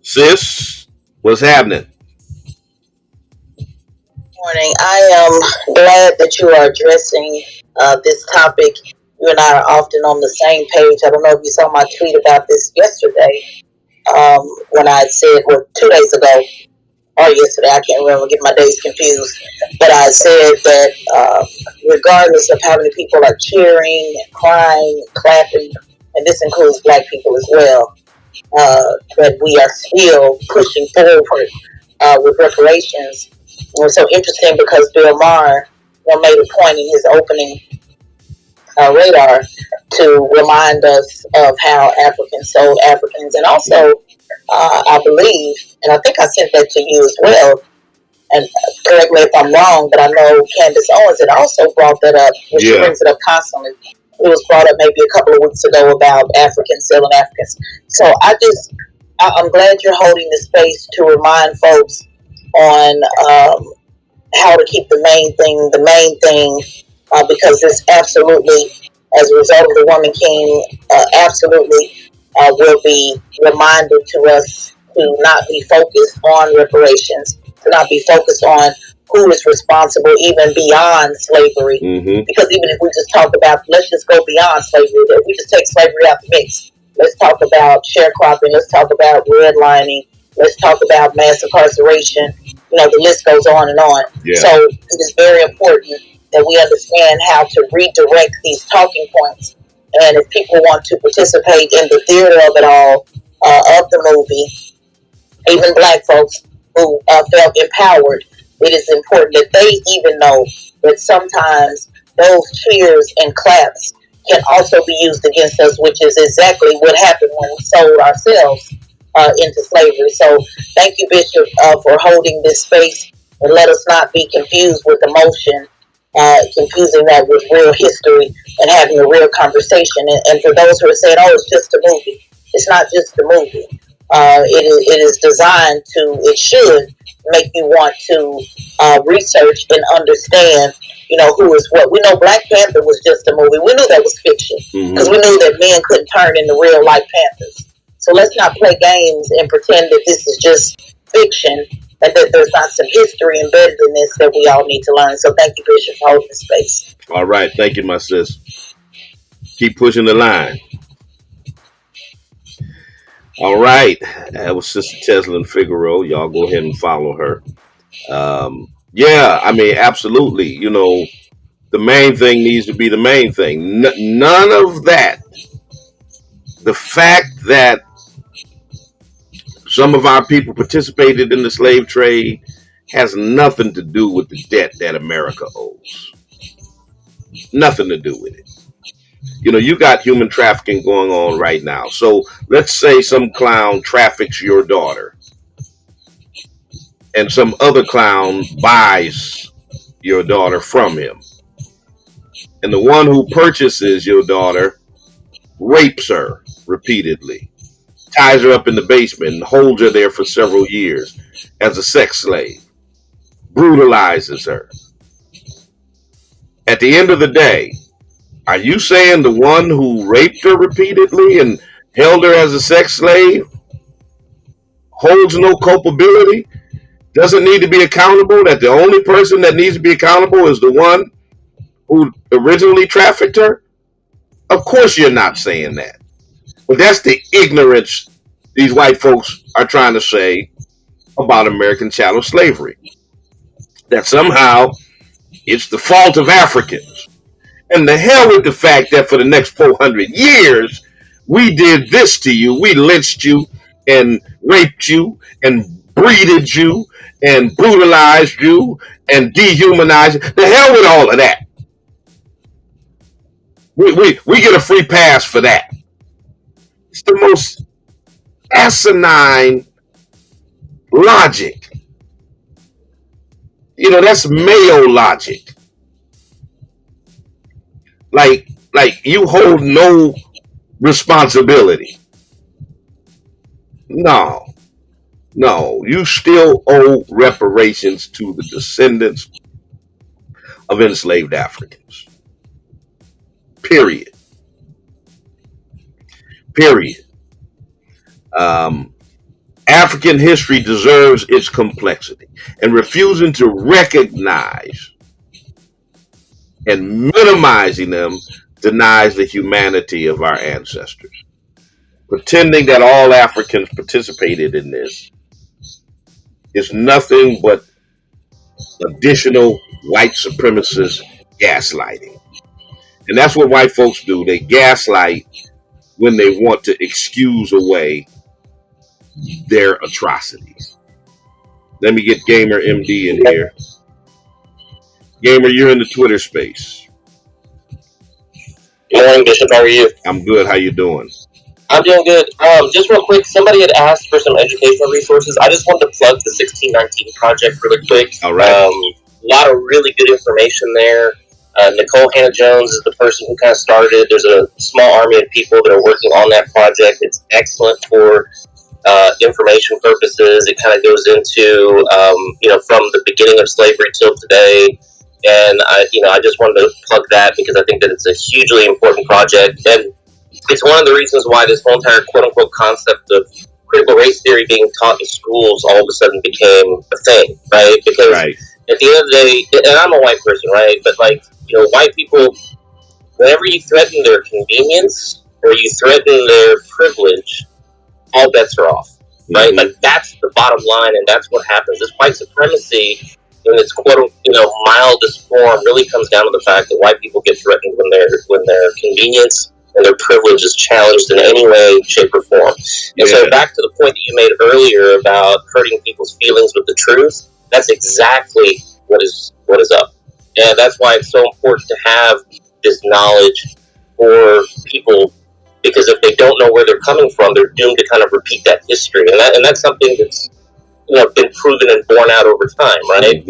Sis, what's happening? Morning. I am glad that you are addressing this topic. You and I are often on the same page. I don't know if you saw my tweet about this yesterday when I said, well, 2 days ago or yesterday, I can't remember, get my days confused. But I said that regardless of how many people are cheering and crying and clapping, and this includes black people as well, that we are still pushing forward with reparations. It was so interesting because Bill Maher made a point in his opening radar to remind us of how Africans sold Africans. And also, I believe, and I think I sent that to you as well, and correct me if I'm wrong, but I know Candace Owens had also brought that up, which she brings it up constantly. It was brought up maybe a couple of weeks ago about Africans selling Africans. So I'm glad you're holding the space to remind folks on how to keep the main thing, because this absolutely, as a result of the Woman King, absolutely will be reminded to us to not be focused on reparations, to not be focused on who is responsible even beyond slavery. Mm-hmm. Because even if we just talk about, let's just go beyond slavery, if we just take slavery out the mix, let's talk about sharecropping, let's talk about redlining, let's talk about mass incarceration. The list goes on and on. Yeah. So it is very important that we understand how to redirect these talking points. And if people want to participate in the theater of it all, of the movie, even black folks who felt empowered, it is important that they even know that sometimes those cheers and claps can also be used against us, which is exactly what happened when we sold ourselves into slavery. So thank you, Bishop, for holding this space, and let us not be confused with emotion, confusing that with real history and having a real conversation. And for those who are saying, oh, it's just a movie, it's not just a movie. It is designed to, it should make you want to research and understand, who is what. We know Black Panther was just a movie. We knew that was fiction because we knew that men couldn't turn into real life Panthers. So let's not play games and pretend that this is just fiction and that there's not some history embedded in this that we all need to learn. So thank you, Bishop, for holding the space. All right. Thank you, my sis. Keep pushing the line. All right. That was Sister Teslin Figaro. Y'all go ahead and follow her. Yeah, I mean, absolutely. The main thing needs to be the main thing. None of that. The fact that some of our people participated in the slave trade has nothing to do with the debt that America owes. Nothing to do with it. You got human trafficking going on right now. So let's say some clown traffics your daughter and some other clown buys your daughter from him. And the one who purchases your daughter rapes her repeatedly, ties her up in the basement and holds her there for several years as a sex slave, brutalizes her. At the end of the day, are you saying the one who raped her repeatedly and held her as a sex slave holds no culpability, doesn't need to be accountable, that the only person that needs to be accountable is the one who originally trafficked her? Of course you're not saying that. But that's the ignorance these white folks are trying to say about American chattel slavery. That somehow it's the fault of Africans. And the hell with the fact that for the next 400 years, we did this to you. We lynched you and raped you and breeded you and brutalized you and dehumanized you. The hell with all of that. We get a free pass for that. It's the most asinine logic. That's Mayo logic. Like, Like you hold no responsibility. No, no, you still owe reparations to the descendants of enslaved Africans. Period. Period. Um, African history deserves its complexity, and refusing to recognize and minimizing them denies the humanity of our ancestors. Pretending that all Africans participated in this is nothing but additional white supremacist gaslighting. And that's what white folks do. They gaslight when they want to excuse away their atrocities. Let me get Gamer MD in here. Gamer, you're in the Twitter space. Good morning, Bishop. How are you? I'm good. How you doing? I'm doing good. Just real quick, somebody had asked for some educational resources. I just wanted to plug the 1619 project really quick. All right. A lot of really good information there. Nicole Hannah-Jones is the person who kind of started it. There's a small army of people that are working on that project. It's excellent for information purposes. It kind of goes into, from the beginning of slavery till today. And I just wanted to plug that because I think that it's a hugely important project. And it's one of the reasons why this whole entire quote-unquote concept of critical race theory being taught in schools all of a sudden became a thing, right? Because at the end of the day, and I'm a white person, right? But white people, whenever you threaten their convenience or you threaten their privilege, all bets are off, right? Like that's the bottom line, and that's what happens. This white supremacy in its mildest form really comes down to the fact that white people get threatened when their convenience and their privilege is challenged in any way, shape, or form. And so back to the point that you made earlier about hurting people's feelings with the truth, that's exactly what is up. And that's why it's so important to have this knowledge for people, because if they don't know where they're coming from, they're doomed to kind of repeat that history. And that's something that's been proven and borne out over time, right?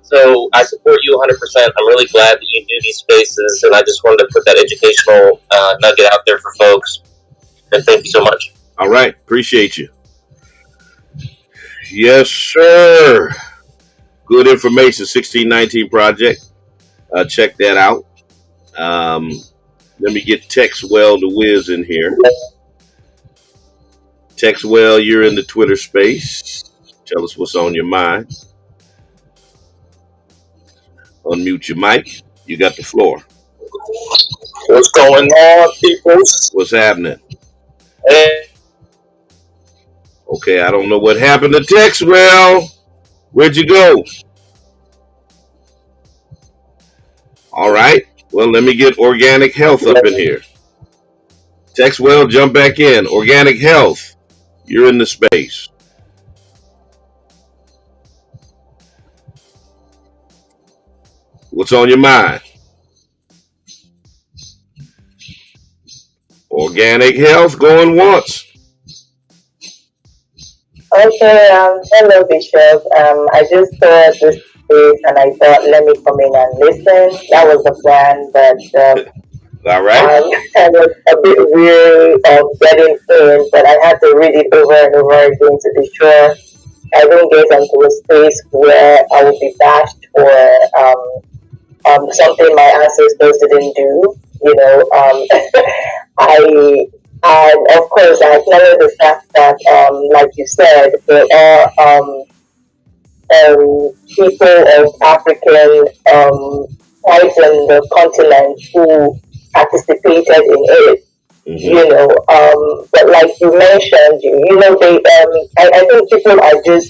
So I support you 100%. I'm really glad that you do these spaces, and I just wanted to put that educational nugget out there for folks. And thank you so much. All right. Appreciate you. Yes, sir. Good information. 1619 Project. Check that out. Let me get Texwell the Wiz in here. Texwell, you're in the Twitter space. Tell us what's on your mind. Unmute your mic. You got the floor. What's going on, people? What's happening? Hey. Okay, I don't know what happened to Texwell. Where'd you go? All right. Well, let me get Organic Health up in here. Texwell, jump back in. Organic Health, you're in the space. What's on your mind? Organic Health going once. Okay, hello Bishop. I just saw this space and I thought, let me come in and listen. That was the plan, but all right. I was a bit weary of getting in, but I had to read it over and over again to be sure I don't get into a space where I will be bashed for something my ancestors didn't do. And of course, I acknowledge the fact that, like you said, there are people of African parts in the continent who participated in it. But like you mentioned, I think people are just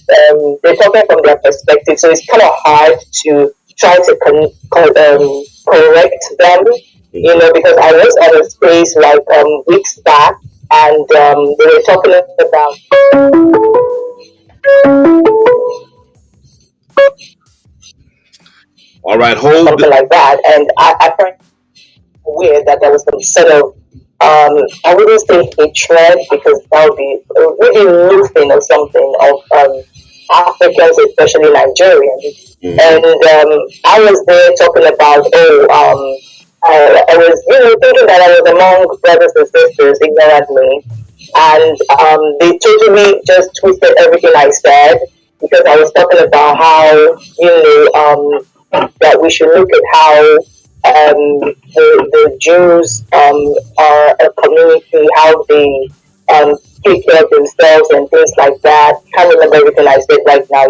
they're talking from their perspective, so it's kind of hard to try to correct them. Because I was at a space like weeks back, and they were talking about all right, hold something like that, and I find it weird that there was some sort of I wouldn't say hatred, because that would be really roofing or something of Africans, especially Nigerians. And I was there talking about I was, thinking that I was among brothers and sisters ignorantly, and they totally just twisted everything I said because I was talking about how that we should look at how the Jews are a community, how they take care of themselves and things like that. Can't remember everything I said right now,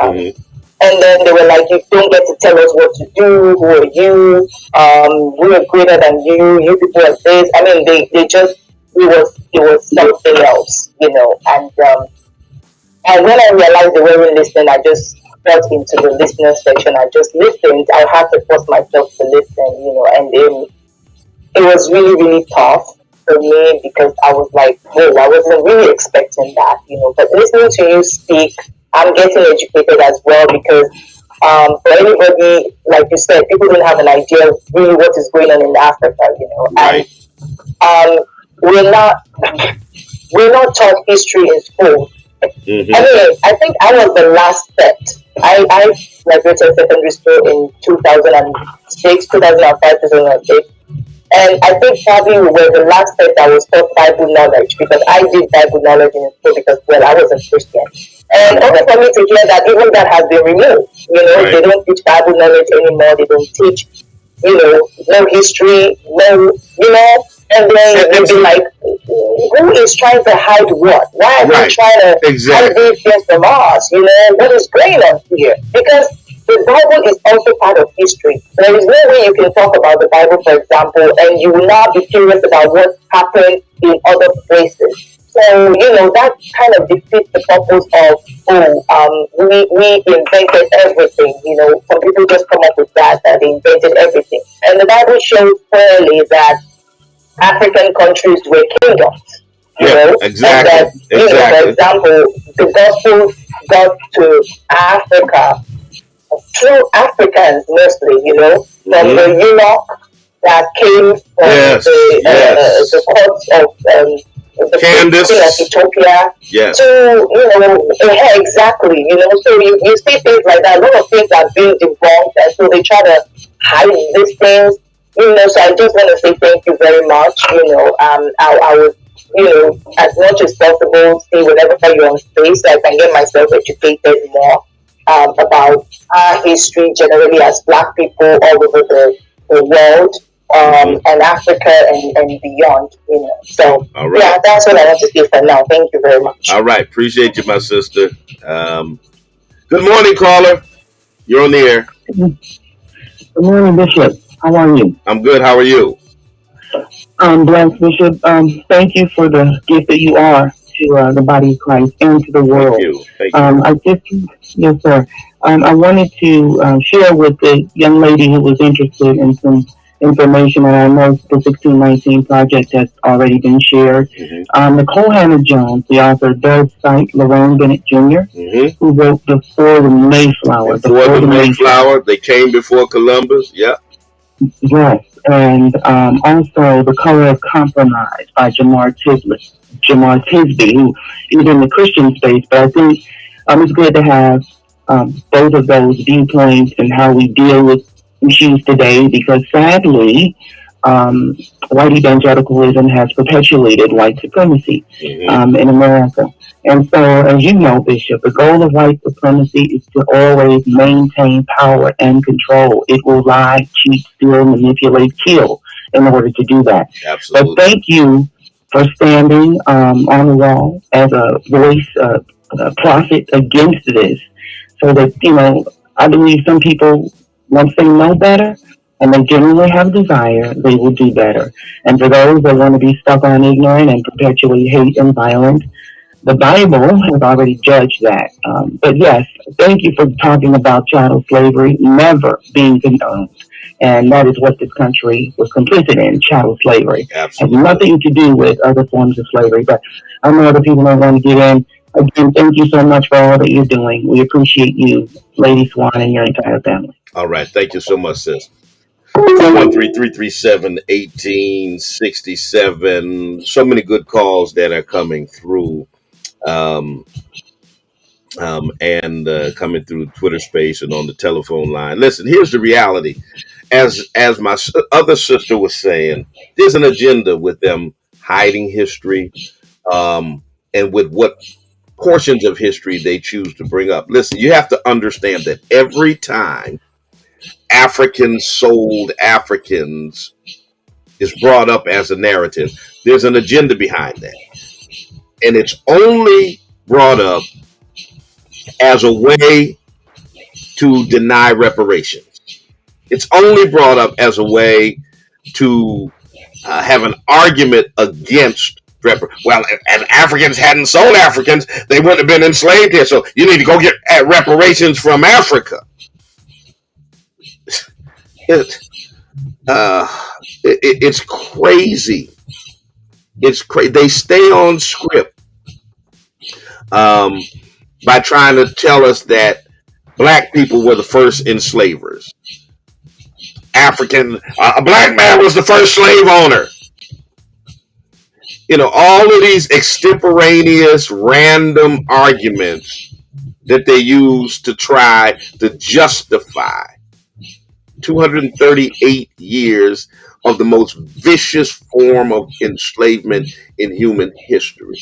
Mm-hmm. and then they were like, "You don't get to tell us what to do. Who are you? We're greater than you. You people are this." I mean, they just it was something else, and when I realized they weren't listening, I just got into the listener section. I just listened. I had to force myself to listen, and then it was really, really tough for me because I was like, whoa, I wasn't really expecting that. But listening to you speak, I'm getting educated as well because for anybody, like you said, people don't have an idea of really what is going on in Africa. And Right. um, we're not we're not taught history in school. I Mm-hmm. mean, I think I was the last set. I graduated secondary school in 2006, 2005, 2006. And I think probably we were the last set that was taught Bible knowledge because I did Bible knowledge in school because, well, I was a Christian. And only for me to hear that even that has been removed. They Right. don't teach Bible knowledge anymore. They don't teach, no history, no, and then you'll be like, who is trying to hide what? Why are they Right. trying to hide Exactly. these things from us? What is going on here? Because the Bible is also part of history. There is no way you can talk about the Bible, for example, and you will not be curious about what happened in other places. So, that kind of defeats the purpose of, we invented everything. Some people just come up with that they invented everything. And the Bible shows clearly that African countries were kingdoms, Yeah. and that, Exactly. for Exactly. example, the gospel got to Africa through Africans mostly, from the Mm-hmm. eunuch that came from Yes. the Yes. courts of the queen of Candace. Ethiopia Yes. to, yeah, exactly, so you see things like that. A lot of things are being debunked, and so they try to hide these things, so I just want to say thank you very much. I would, as much as possible, see whenever you're on space so I can get myself educated more about our history generally as Black people all over the world, Mm-hmm. and Africa and beyond. So All yeah, right. that's what I want to say for now. Thank you very much. All right. Appreciate you, my sister. Um, good morning, caller. You're on the air. Good morning, Bishop. How are you? I'm good. How are you? Blessed Bishop. Thank you for the gift that you are to the body of Christ and to the Thank world. you. Thank you. I just, yes, sir. I wanted to share with the young lady who was interested in some information, and I know the 1619 project has already been shared. Mm-hmm. Nicole Hannah Jones, the author, does cite Lerone Bennett Jr., Mm-hmm. who wrote Before the Mayflower. Before Before the the Mayflower. Mayflower, they came before Columbus. Yep. Yes, and also The Color of Compromise by Jamar Tisby, who is in the Christian space, but I think it's good to have both of those viewpoints and how we deal with issues today because sadly, um, white evangelicalism has perpetuated white supremacy Mm-hmm. in America. And so, as you know, Bishop, the goal of white supremacy is to always maintain power and control. It will lie, cheat, steal, manipulate, kill in order to do that. But Absolutely. thank you for standing on the wall as a voice, a prophet against this, so that, I believe some people, once they know better, and they genuinely have desire, they will do better. And for those that want to be stuck on ignorant and perpetuate hate and violence, the Bible has already judged that. But yes, thank you for talking about chattel slavery never being condoned. And that is what this country was complicit in, chattel slavery. Has Absolutely. nothing to do with other forms of slavery. But I know other people don't want to get in. Again, thank you so much for all that you're doing. We appreciate you, Lady Swan, and your entire family. All right. Thank you so much, sis. 213-337-1867. So many good calls that are coming through. Um, and coming through Twitter space and on the telephone line. Listen, here's the reality. as my other sister was saying, there's an agenda with them hiding history, and with what portions of history they choose to bring up. Listen, you have to understand that every time Africans sold Africans is brought up as a narrative, there's an agenda behind that. And it's only brought up as a way to deny reparations. It's only brought up as a way to have an argument against well, and Africans hadn't sold Africans, they wouldn't have been enslaved here. So you need to go get reparations from Africa. Uh, it's crazy. It's crazy. They stay on script by trying to tell us that black people were the first enslavers. A black man was the first slave owner. You know, all of these extemporaneous random arguments that they use to try to justify 238 years of the most vicious form of enslavement in human history.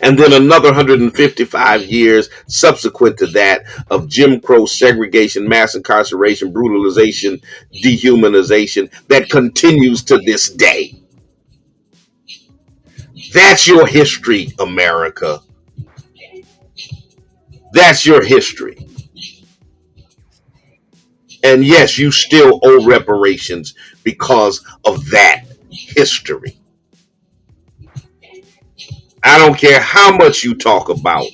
And then another 155 years subsequent to that of Jim Crow, segregation, mass incarceration, brutalization, dehumanization that continues to this day. That's your history, America. That's your history. And yes, you still owe reparations because of that history. I don't care how much you talk about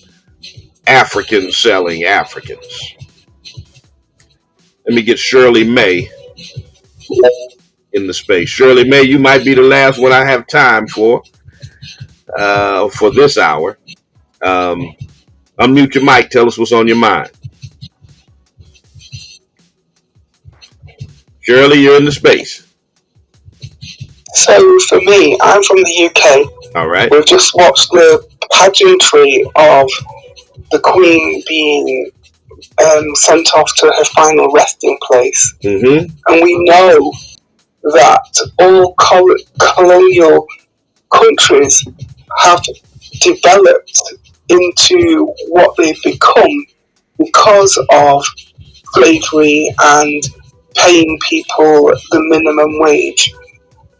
Africans selling Africans. Let me get Shirley May in the space. Shirley May, you might be the last one I have time for this hour. Unmute your mic. Tell us what's on your mind. Shirley, you're in the space. So for me, I'm from the UK. All right. We've just watched the pageantry of the Queen being sent off to her final resting place. Mm-hmm. And we know that all colonial countries have developed into what they've become because of slavery and paying people the minimum wage.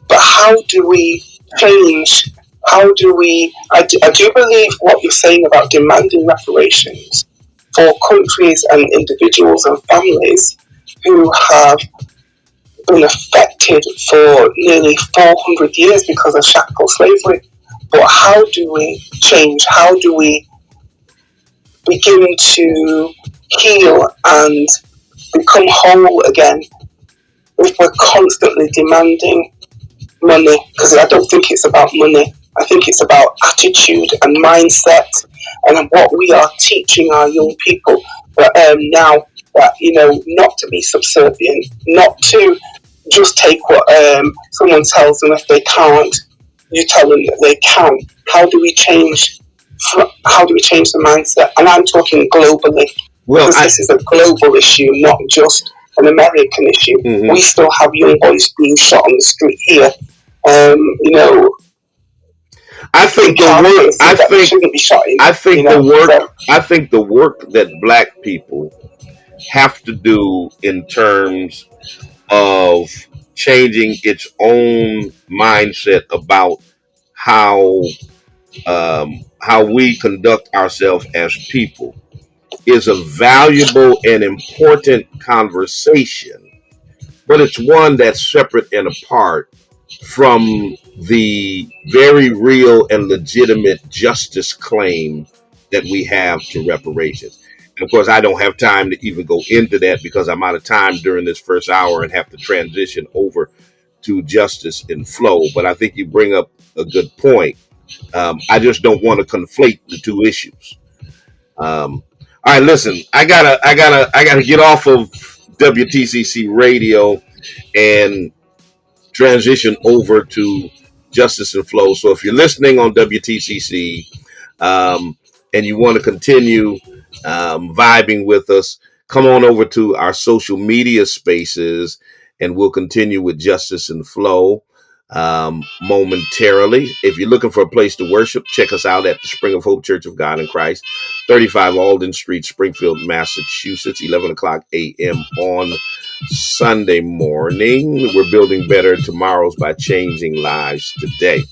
But how do we change? How do we? I do believe what you're saying about demanding reparations for countries and individuals and families who have been affected for nearly 400 years because of shackle slavery. But how do we change? How do we begin to heal and become whole again if we're constantly demanding money? Because I don't think it's about money. I think it's about attitude and mindset and what we are teaching our young people now, that, you know, not to be subservient, not to just take what someone tells them. If they can't, you tell them that they can. How do we change the mindset? And I'm talking globally, because this is a global issue, not just an American issue. Mm-hmm. We still have young boys being shot on the street here. You know, I think the work that black people have to do in terms of changing its own mindset about how we conduct ourselves as people is a valuable and important conversation, but it's one that's separate and apart from the very real and legitimate justice claim that we have to reparations. And of course, I don't have time to even go into that because I'm out of time during this first hour and have to transition over to justice and flow. But I think you bring up a good point. I just don't want to conflate the two issues. All right, listen, I gotta get off of WTCC radio and transition over to Justice and Flow. So if you're listening on WTCC and you want to continue vibing with us, come on over to our social media spaces, and we'll continue with Justice and Flow momentarily. If you're looking for a place to worship, check us out at the Spring of Hope Church of God in Christ, 35 Alden Street, Springfield, Massachusetts, 11 o'clock a.m. on Sunday morning. We're building better tomorrows by changing lives today.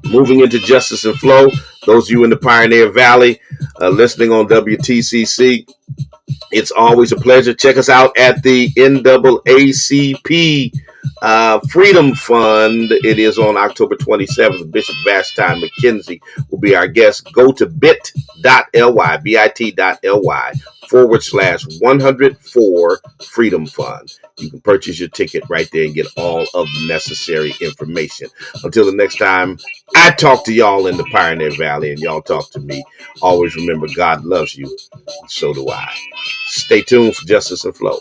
Moving into Justice and Flow, those of you in the Pioneer Valley listening on WTCC, it's always a pleasure. Check us out at the NAACP Freedom Fund. It is on October 27th. Bishop Vashti McKenzie will be our guest. Go to bit.ly, bit.ly /104 Freedom Fund. You can purchase your ticket right there and get all of the necessary information. Until the next time, I talk to y'all in the Pioneer Valley and y'all talk to me. Always remember, God loves you. So do I. Stay tuned for Justice and Flow.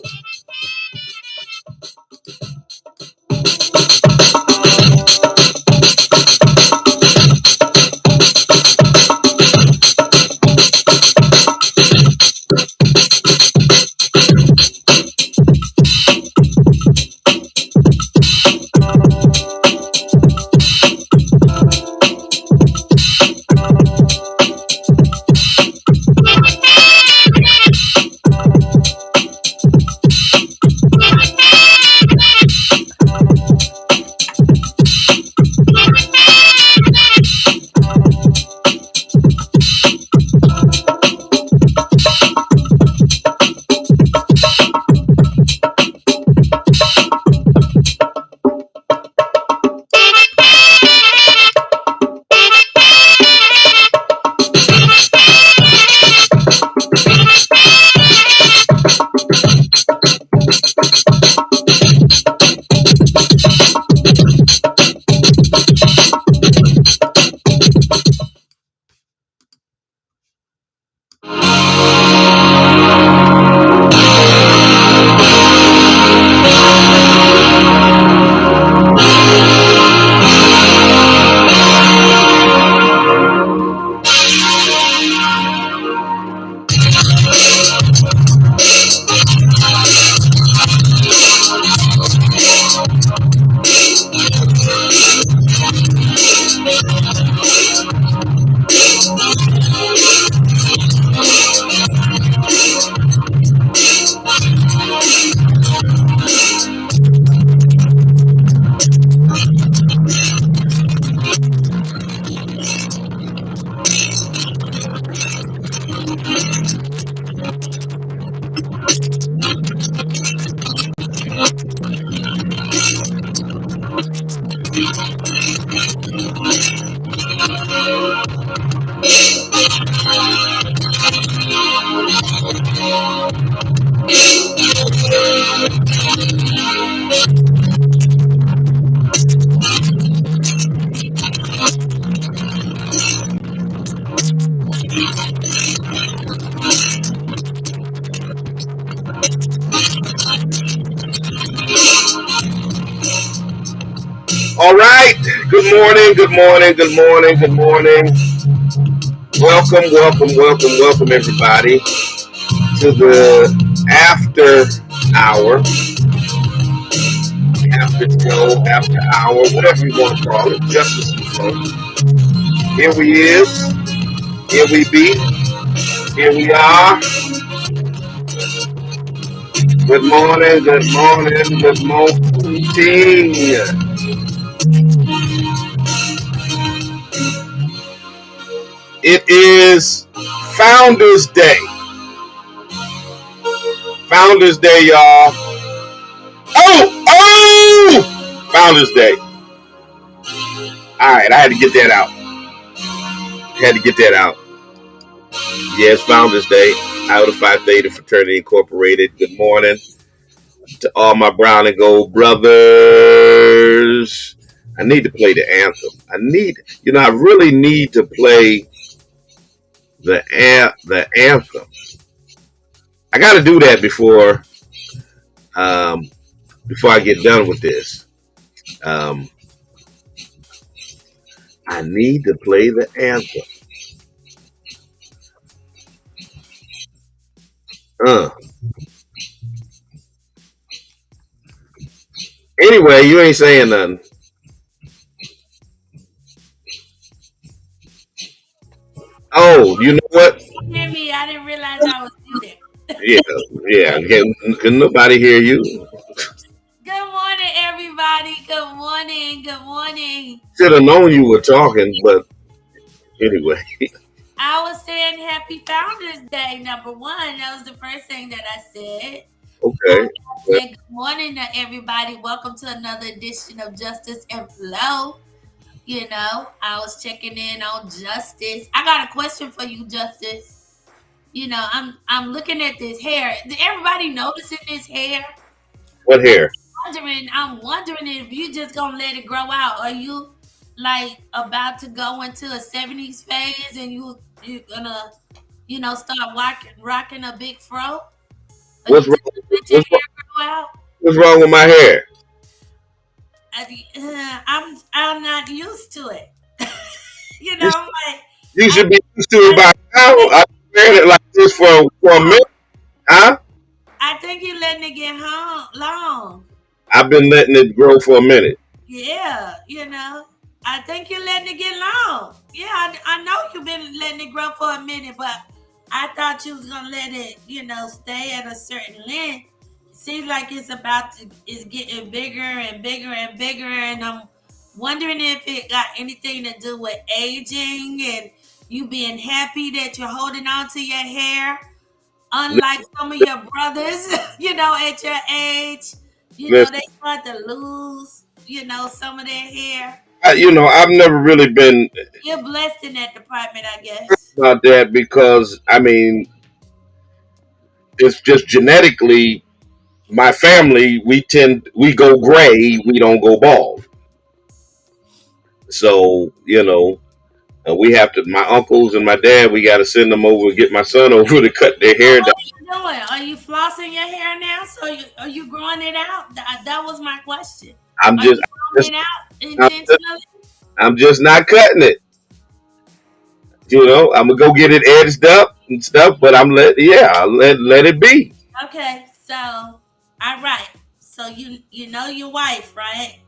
All right. Good morning. Good morning. Good morning. Good morning. Welcome, welcome, welcome, welcome, everybody, to the after hour, after show, after hour, whatever you want to call it, Justice and Flow. Here we is. Here we be. Here we are. Good morning. Good morning. Good morning. It is Founders Day. Founders Day, y'all. Oh! Founders Day. All right, I had to get that out. Yes, Founders Day. Iota Phi Theta Fraternity Incorporated. Good morning to all my brown and gold brothers. I need to play the anthem. I really need to play the anthem. I got to do that before I get done with this. I need to play the anthem. Anyway, you ain't saying nothing. Oh, you know what? Hear me? I didn't realize I was muted. Yeah, yeah. Can nobody hear you? Good morning, everybody. Good morning. Good morning. Should have known you were talking, but anyway. I was saying Happy Founders Day, number one. That was the first thing that I said. Okay. I said good morning to everybody. Welcome to another edition of Justice and Flow. I was checking in on Justice. I got a question for you, Justice. I'm looking at this hair. Did everybody noticing this hair? What And hair? I'm wondering if you just gonna let it grow out. Are you like about to go into a 70s phase and you gonna, start rocking a big fro? Are you What's just wrong? gonna let your What's wrong, hair grow out? what's wrong with my hair? I'm not used to it. You, I'm like you I should be used to it I by now. I've been wearing it like this for a minute, huh? I think you're letting it get long. I've been letting it grow for a minute. Yeah, I think you're letting it get long. Yeah, I know you've been letting it grow for a minute, but I thought you was gonna let it, stay at a certain length. It seems like it's getting bigger and bigger and bigger, and I'm wondering if it got anything to do with aging and you being happy that you're holding on to your hair. Unlike some of your brothers, at your age, Listen, they start to lose, some of their hair. I've never really been You're blessed in that department, I guess. about that because I mean it's just genetically my family we go gray, we don't go bald. So we have to. My uncles and my dad, we got to send them over, get my son over to cut their So hair what down. are you doing? Are you flossing your hair now? So are you growing it out? That was my question. I'm Are just, you growing it out I'm just, intentionally? I'm just not cutting it. I'm gonna go get it edged up and stuff, but I'll let it be. Okay, so all right. So you know your wife, right?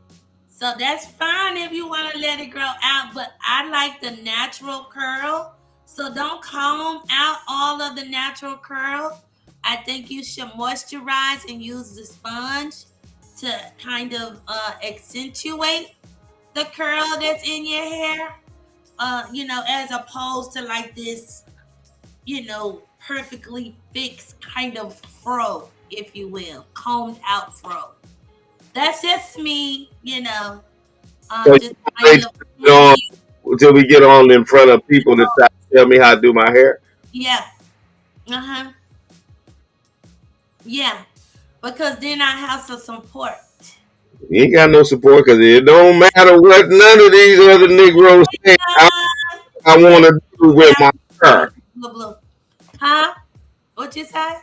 So that's fine if you want to let it grow out, but I like the natural curl. So don't comb out all of the natural curl. I think you should moisturize and use the sponge to kind of accentuate the curl that's in your hair. As opposed to like this, perfectly fixed kind of fro, if you will, combed out fro. That's just me. So you Just wait kind of on, maybe, till we get on in front of people to try to tell me how to do my hair. yeah, uh huh, yeah, because then I have some support. You ain't got no support because it don't matter what none of these other Negroes say. I Yeah, want to do with my blue, hair. blue, blue. Huh? What you say?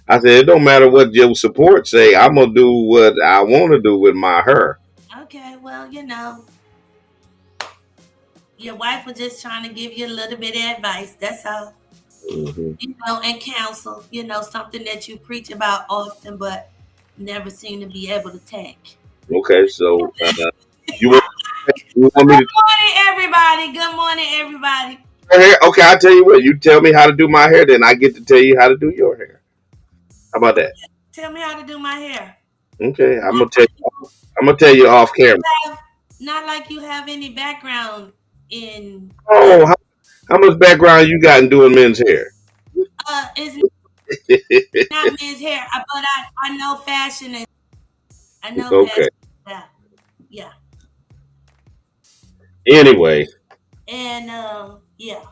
I said it don't matter what your support say. I'm gonna do what I want to do with my hair. Okay, well, your wife was just trying to give you a little bit of advice. That's all. Hmm. And counsel. Something that you preach about often, but never seem to be able to take. Okay, so you want you want me to Good morning, everybody. Good morning, everybody. do my hair? Okay, I'll tell you what. You tell me how to do my hair, then I get to tell you how to do your hair. How about that? Tell me how to do my hair. Okay, I'm gonna tell you. I'm gonna tell you off camera. Have, not like you have any background in Oh, how much background you got in doing men's hair? it's not men's hair, but I know fashion and I know fashion. Okay. Yeah, yeah, Anyway, and yeah.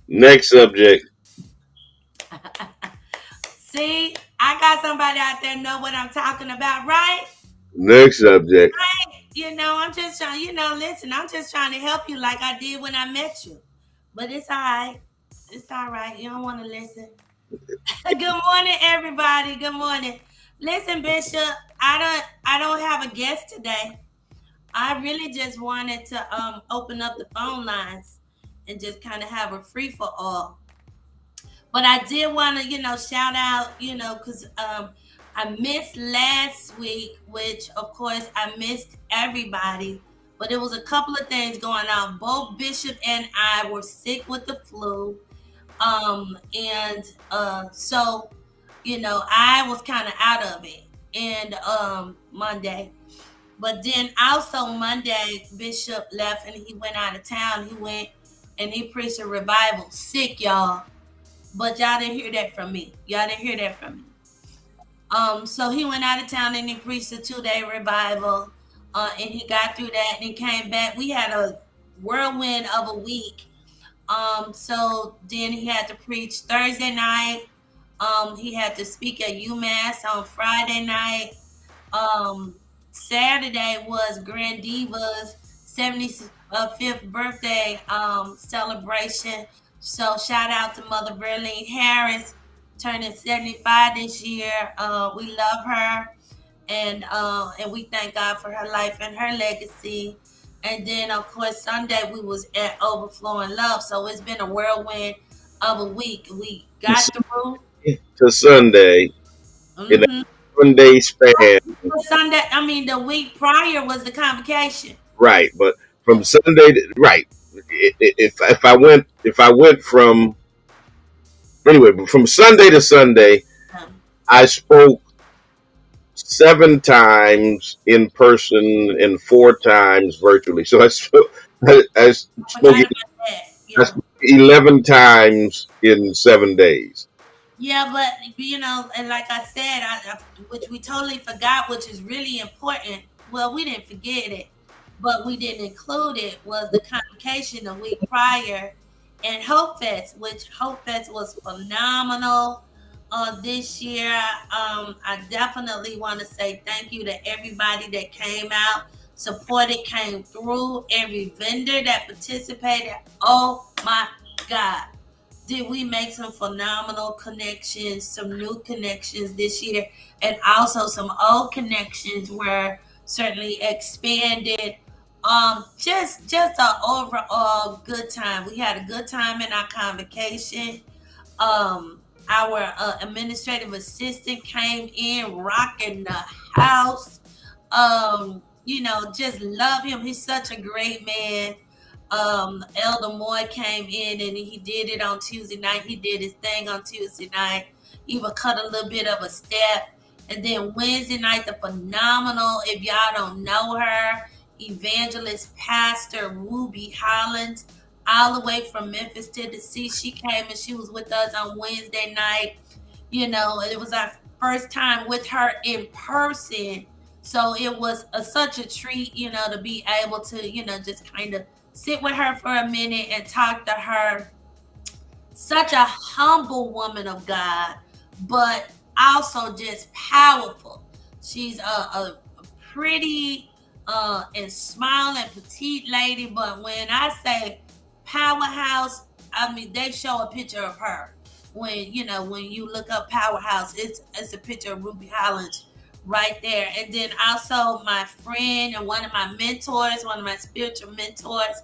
next subject. See, I got somebody out there know what I'm talking about, right? Next subject. Right? I'm just trying. Listen, I'm just trying to help you like I did when I met you. But it's all right. It's all right. You don't want to listen. Good morning, everybody. Good morning. Listen, Bishop, I don't have a guest today. I really just wanted to open up the phone lines and just kind of have a free for all. But I did want to, shout out, because I missed last week, which of course I missed everybody, but it was a couple of things going on. Both Bishop and I were sick with the flu. And so, I was kind of out of it. And Monday. But then also Monday, Bishop left and he went out of town. He went and he preached a revival. Sick, y'all. But y'all didn't hear that from me. Y'all didn't hear that from me. So he went out of town and he preached a 2-day revival. And he got through that and he came back. We had a whirlwind of a week. So then he had to preach Thursday night. He had to speak at UMass on Friday night. Um, Saturday was Grand Diva's 75th birthday celebration. So shout out to Mother Berlene Harris, turning 75 this year. We love her, and we thank God for her life and her legacy. And then of course Sunday we was at Overflowing Love. So it's been a whirlwind of a week. We got through. To Sunday in a Mm-hmm. 7 day span. Sunday, I mean, the week prior was the convocation. Right, but from Sunday to, right. If I went from anyway from Sunday to Sunday, I spoke 7 times in person and 4 times virtually. So I spoke Forgot about that. I Yeah. spoke 11 times in 7 days. Yeah, but and like I said, which we totally forgot, which is really important. Well, we didn't forget it, but we didn't include it. Was the convocation a week prior, and Hope Fest, which Hope Fest was phenomenal. This year, I definitely want to say thank you to everybody that came out, supported, came through, every vendor that participated. Oh my God, did we make some phenomenal connections, some new connections this year, and also some old connections were certainly expanded. Just an overall good time. We had a good time in our convocation. Our administrative assistant came in rocking the house. Just love him. He's such a great man. Elder Moore came in and he did it on Tuesday night. He did his thing on Tuesday night. He would cut a little bit of a step. And then Wednesday night, the phenomenal, if y'all don't know her, evangelist pastor Ruby Hollins, all the way from Memphis, Tennessee. She came and she was with us on Wednesday night. It was our first time with her in person. So it was such a treat, to be able to, just kind of sit with her for a minute and talk to her. Such a humble woman of God, but also just powerful. She's a pretty and smiling petite lady, but when I say powerhouse, I mean they show a picture of her. When you look up powerhouse, it's a picture of Ruby Hollins right there. And then also my friend and one of my mentors, one of my spiritual mentors,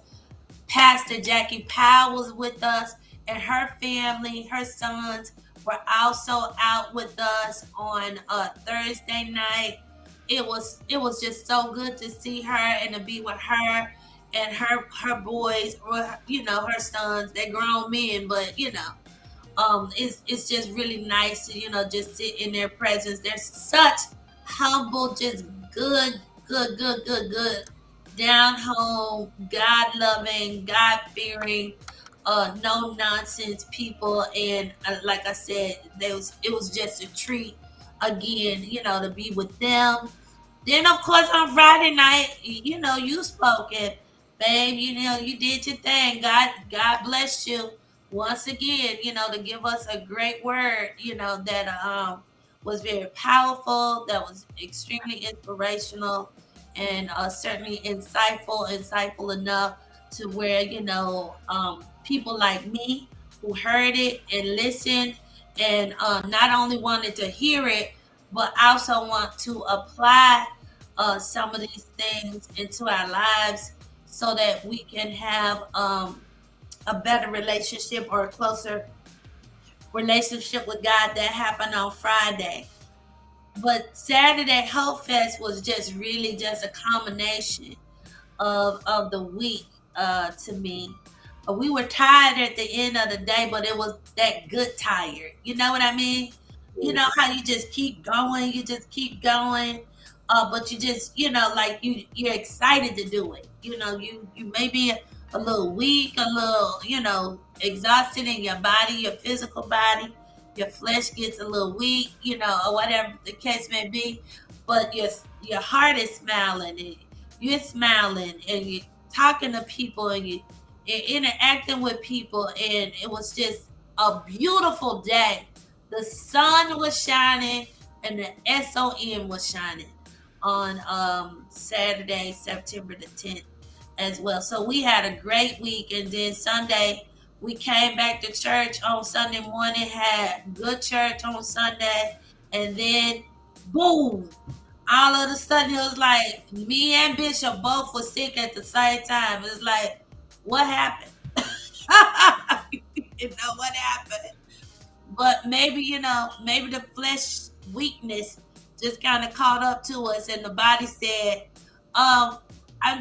Pastor Jackie Powell was with us, and her family, her sons, were also out with us on Thursday night. It was just so good to see her and to be with her and her boys, or her sons. They're grown men, but it's just really nice to just sit in their presence. They're such humble, just good, down home, God loving, God fearing, no nonsense people. And like I said, it was just a treat again, to be with them. Then of course on Friday night, you spoke it, babe. You did your thing. God bless you once again. To give us a great word. That was very powerful. That was extremely inspirational, and certainly insightful enough to where people like me who heard it and listened, and not only wanted to hear it, but also want to apply some of these things into our lives so that we can have a better relationship or a closer relationship with God. That happened on Friday. But Saturday Hope Fest was just really just a combination of the week to me. We were tired at the end of the day, but it was that good tired. You know what I mean? You know how you just keep going, you just keep going, but you just like you're excited to do it. You may be a little weak, a little exhausted in your body, your physical body. Your flesh gets a little weak, or whatever the case may be, but your heart is smiling and you're smiling and you're talking to people and you're interacting with people, and it was just a beautiful day. The sun was shining and the SON was shining on Saturday, September the 10th as well. So we had a great week, and then Sunday we came back to church on Sunday morning, had good church on Sunday, and then boom, all of a sudden it was like me and Bishop both were sick at the same time. It's like, what happened? What happened? But maybe, maybe the flesh weakness just kind of caught up to us, and the body said, I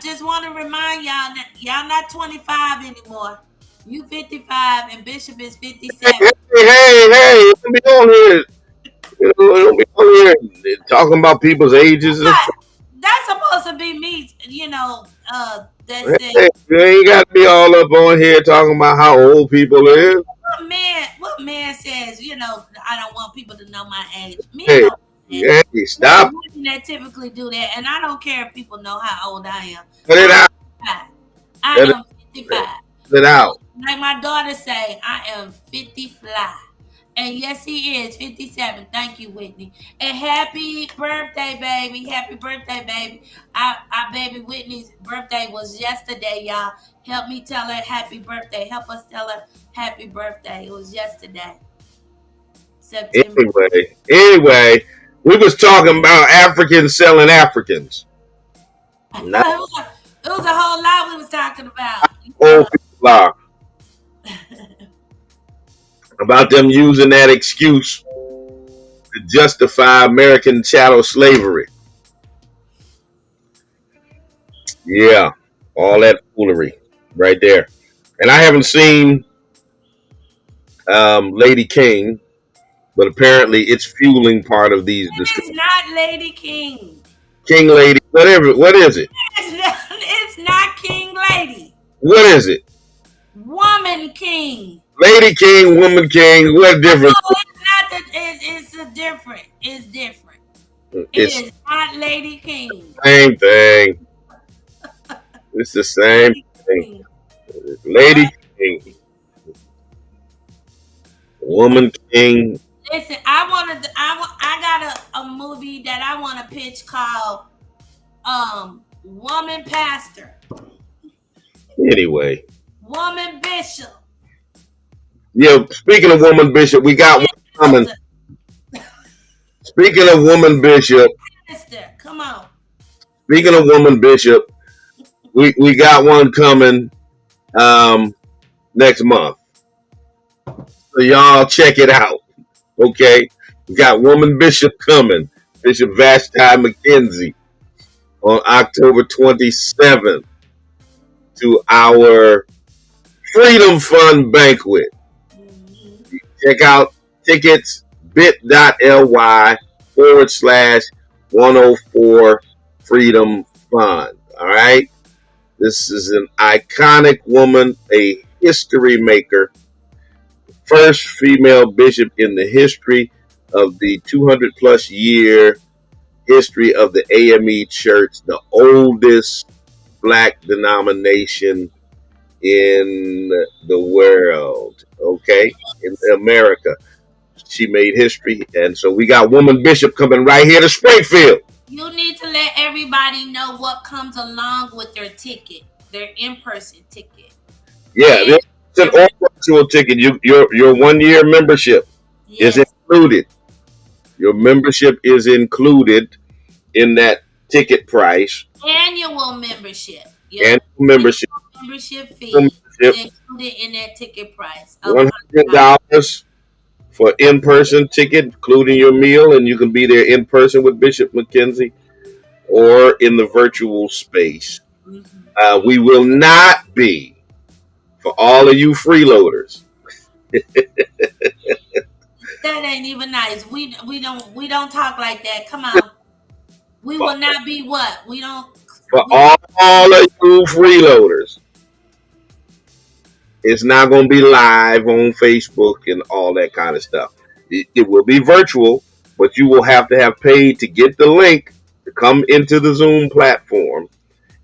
just want to remind y'all that y'all not 25 anymore. You 55 and Bishop is 57. Hey, don't be on here. Don't be on here talking about people's ages and stuff. That's supposed to be me, that said, Hey, you ain't got to be all up on here talking about how old people is. what man says, I don't want people to know my age. Men Hey, don't do that. hey, stop. Women that typically do that, and I don't care if people know how old I am. Cut it I'm out. 55. I Cut am 55. it out. Like my daughter say, I am 50 fly. And yes, he is 57. Thank you, Whitney. And happy birthday, baby. Happy birthday, baby. Our baby Whitney's birthday was yesterday, y'all. Help me tell her happy birthday. Help us tell her happy birthday. It was yesterday, September. Anyway, we was talking about Africans selling Africans. Not It was a whole lot we was talking about. old people are. About them using that excuse to justify American chattel slavery. Yeah, all that foolery right there. And I haven't seen Lady King, but apparently it's fueling part of these It's discussions. not Lady King. King Lady, whatever. What is it? It's not King Lady. What is it? Woman King. Lady King, Woman King. What difference? No, it's not that. It's a different. It's different. It It's is not Lady King. the same thing. It's the same thing. Lady King, Woman King. Listen, I got a movie that I want to pitch called Woman Pastor, Anyway, Woman Bishop. yeah. Speaking of Woman Bishop, we got one coming. Speaking of Woman Bishop, Minister, come on. speaking of Woman Bishop, we got one coming next month. So y'all check it out. Okay, we got Woman Bishop coming. Bishop Vashti McKenzie on October 27th to our Freedom Fund banquet. Check out tickets bit.ly/104 Freedom Fund. All right. This is an iconic woman, a history maker, first female bishop in the history of the 200 plus year history of the AME Church, the oldest black denomination in the world, okay, in America. She made history, and so we got Woman Bishop coming right here to Springfield. You need to let everybody know what comes along with their ticket, their in-person ticket. Yeah, this is an all-virtual ticket. Your 1 year membership is included. Your membership is included in that ticket price. Annual membership. Annual membership. Membership fee Membership. included in that ticket price. $100 for in-person ticket, including your meal, and you can be there in person with Bishop McKenzie or in the virtual space. We will not be for all of you freeloaders. That ain't even nice. We don't talk like that. Come on. We For, will not be what? We don't for we all don't of you freeloaders, it's not going to be live on Facebook and all that kind of stuff. It will be virtual, but you will have to have paid to get the link to come into the Zoom platform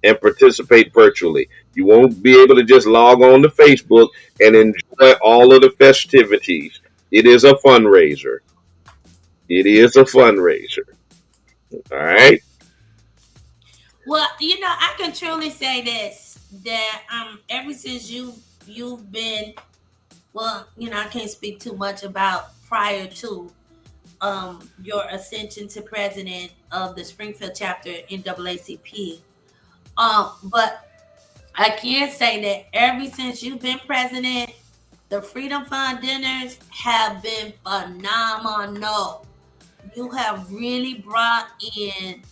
and participate virtually. You won't be able to just log on to Facebook and enjoy all of the festivities. It is a fundraiser. It is a fundraiser. All right. Well, I can truly say this that ever since you've been, well, I can't speak too much about prior to your ascension to president of the Springfield chapter NAACP. But I can say that ever since you've been president, the Freedom Fund dinners have been phenomenal. You have really brought in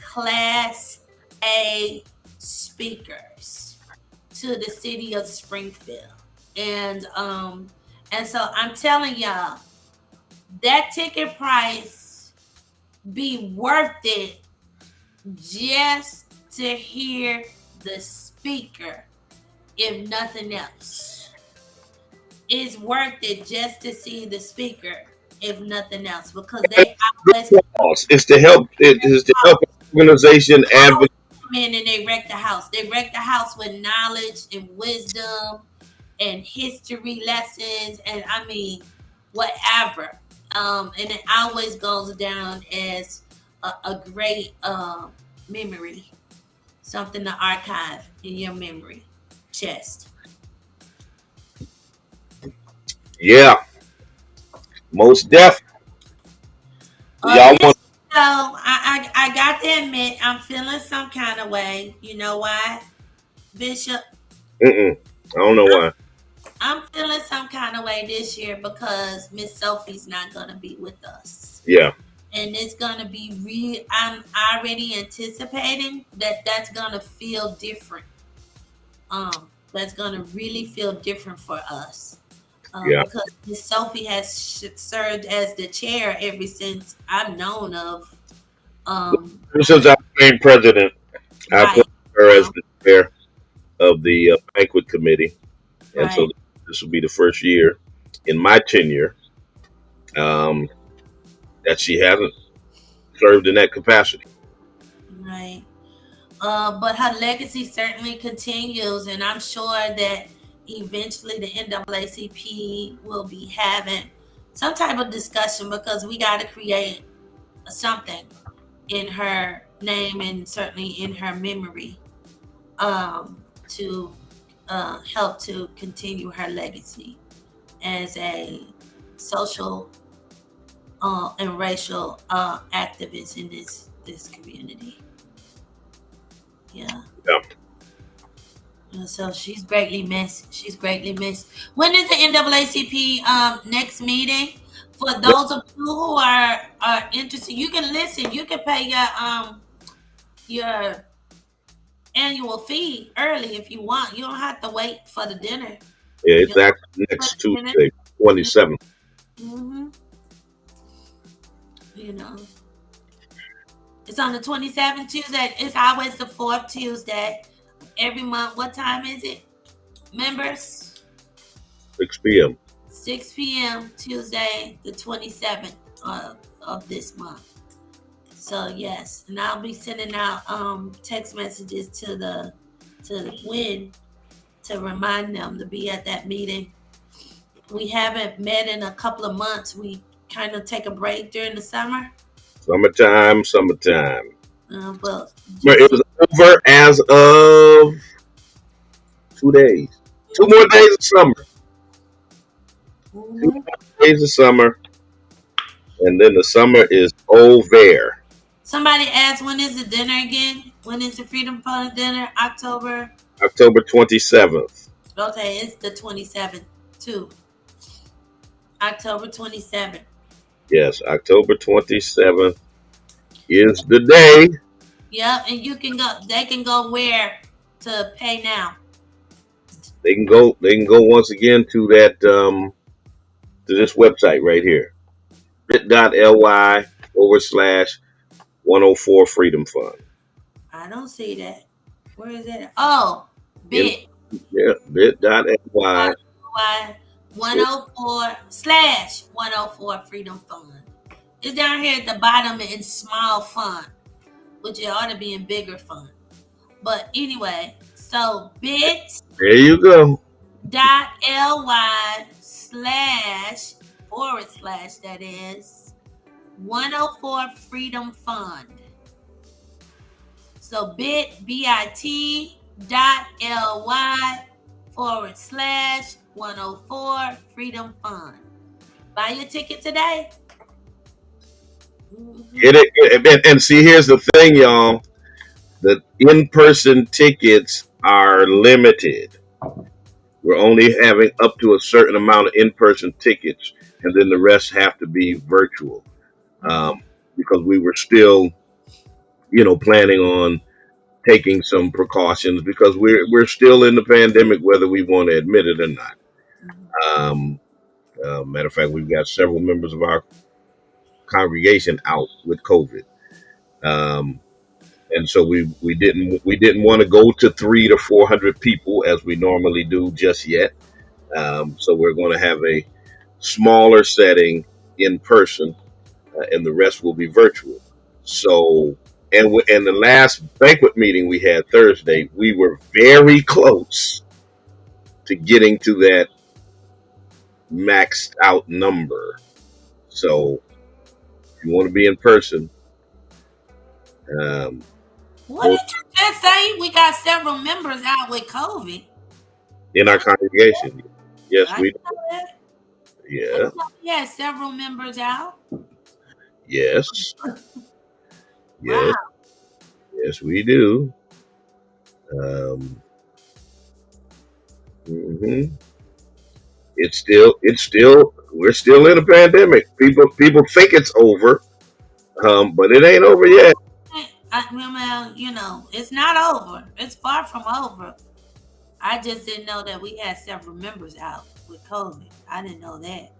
Class A speakers to the city of Springfield. And so I'm telling y'all, that ticket price be worth it just to hear the speaker, if nothing else. It's worth it just to see the speaker, if nothing else, because they always It's to help. It is to help organization advocate. in and they wreck the house. They wreck the house with knowledge and wisdom and history lessons, and I mean, whatever. And it always goes down as a great memory, something to archive in your memory chest. Yeah, most deaf. Y'all This want? show, I got to admit, I'm feeling some kind of way. You know why, Bishop? I don't know why. I'm feeling some kind of way this year because Miss Sophie's not gonna be with us. Yeah. And it's gonna be real. I'm already anticipating that that's gonna feel different. That's gonna really feel different for us. Yeah. Because Miss Sophie has served as the chair ever since I've known of. Since I became president, I Right. put her as the chair of the banquet committee, and so Right. this will be the first year in my tenure um, that she hasn't served in that capacity. Right. But her legacy certainly continues, and I'm sure that eventually the NAACP will be having some type of discussion because we got to create something in her name and certainly in her memory to help to continue her legacy as a social and racial activist in this community. Yeah. Yeah. And so she's greatly missed. She's greatly missed. When is the NAACP next meeting? For those of you who are interested, you can listen. You can pay your annual fee early if you want. You don't have to wait for the dinner. Yeah, it's actually next Tuesday, 27th. Mm-hmm. You know, it's on the 27th Tuesday. It's always the fourth Tuesday every month. What time is it, members? 6 p.m. 6 p.m. Tuesday, the 27th of this month. So yes, and I'll be sending out text messages to the WIN to remind them to be at that meeting. We haven't met in a couple of months. We kind of take a break during the summer. Summertime. But It was over as of 2 days. 2 more days of summer. 2 more days of summer. And then the summer is over. Somebody asked, when is the dinner again? When is the Freedom Fund dinner? October 27th. Okay, it's the 27th too. October 27th. Yes, October 27th is the day. Yep, and you can go. They can go where to pay now. They can go. They can go once again to that to this website right here, bit.ly/104 Freedom Fund. I don't see that. Where is that? Oh, In bit. yeah, bit.ly. Y 104 slash 104 Freedom Fund. It's down here at the bottom in small font, which it ought to be in bigger font. But anyway, so There you go. bit.ly slash forward slash that is 104 Freedom Fund. So bit.ly forward slash 104 Freedom Fund. Buy your ticket today. And see, here's the thing, y'all. The in-person tickets are limited. We're only having up to a certain amount of in-person tickets, and then the rest have to be virtual. Because we were still, planning on taking some precautions because we're still in the pandemic, whether we want to admit it or not. Um, Matter of fact, we've got several members of our congregation out with COVID, and so we didn't want to go to 300 to 400 people as we normally do just yet. So we're going to have a smaller setting in person, and the rest will be virtual. So, and the last banquet meeting we had Thursday, we were very close to getting to that maxed out number. So, if you want to be in person, um, What did you just say? We got several members out with COVID. in our congregation, yes, I we, know that. yeah, We had several members out. yes, Wow. yes, yes, we do. Um, mhm. We're still in a pandemic. People think it's over, but it ain't over yet. It's not over. It's far from over. I just didn't know that we had several members out with COVID. I didn't know that.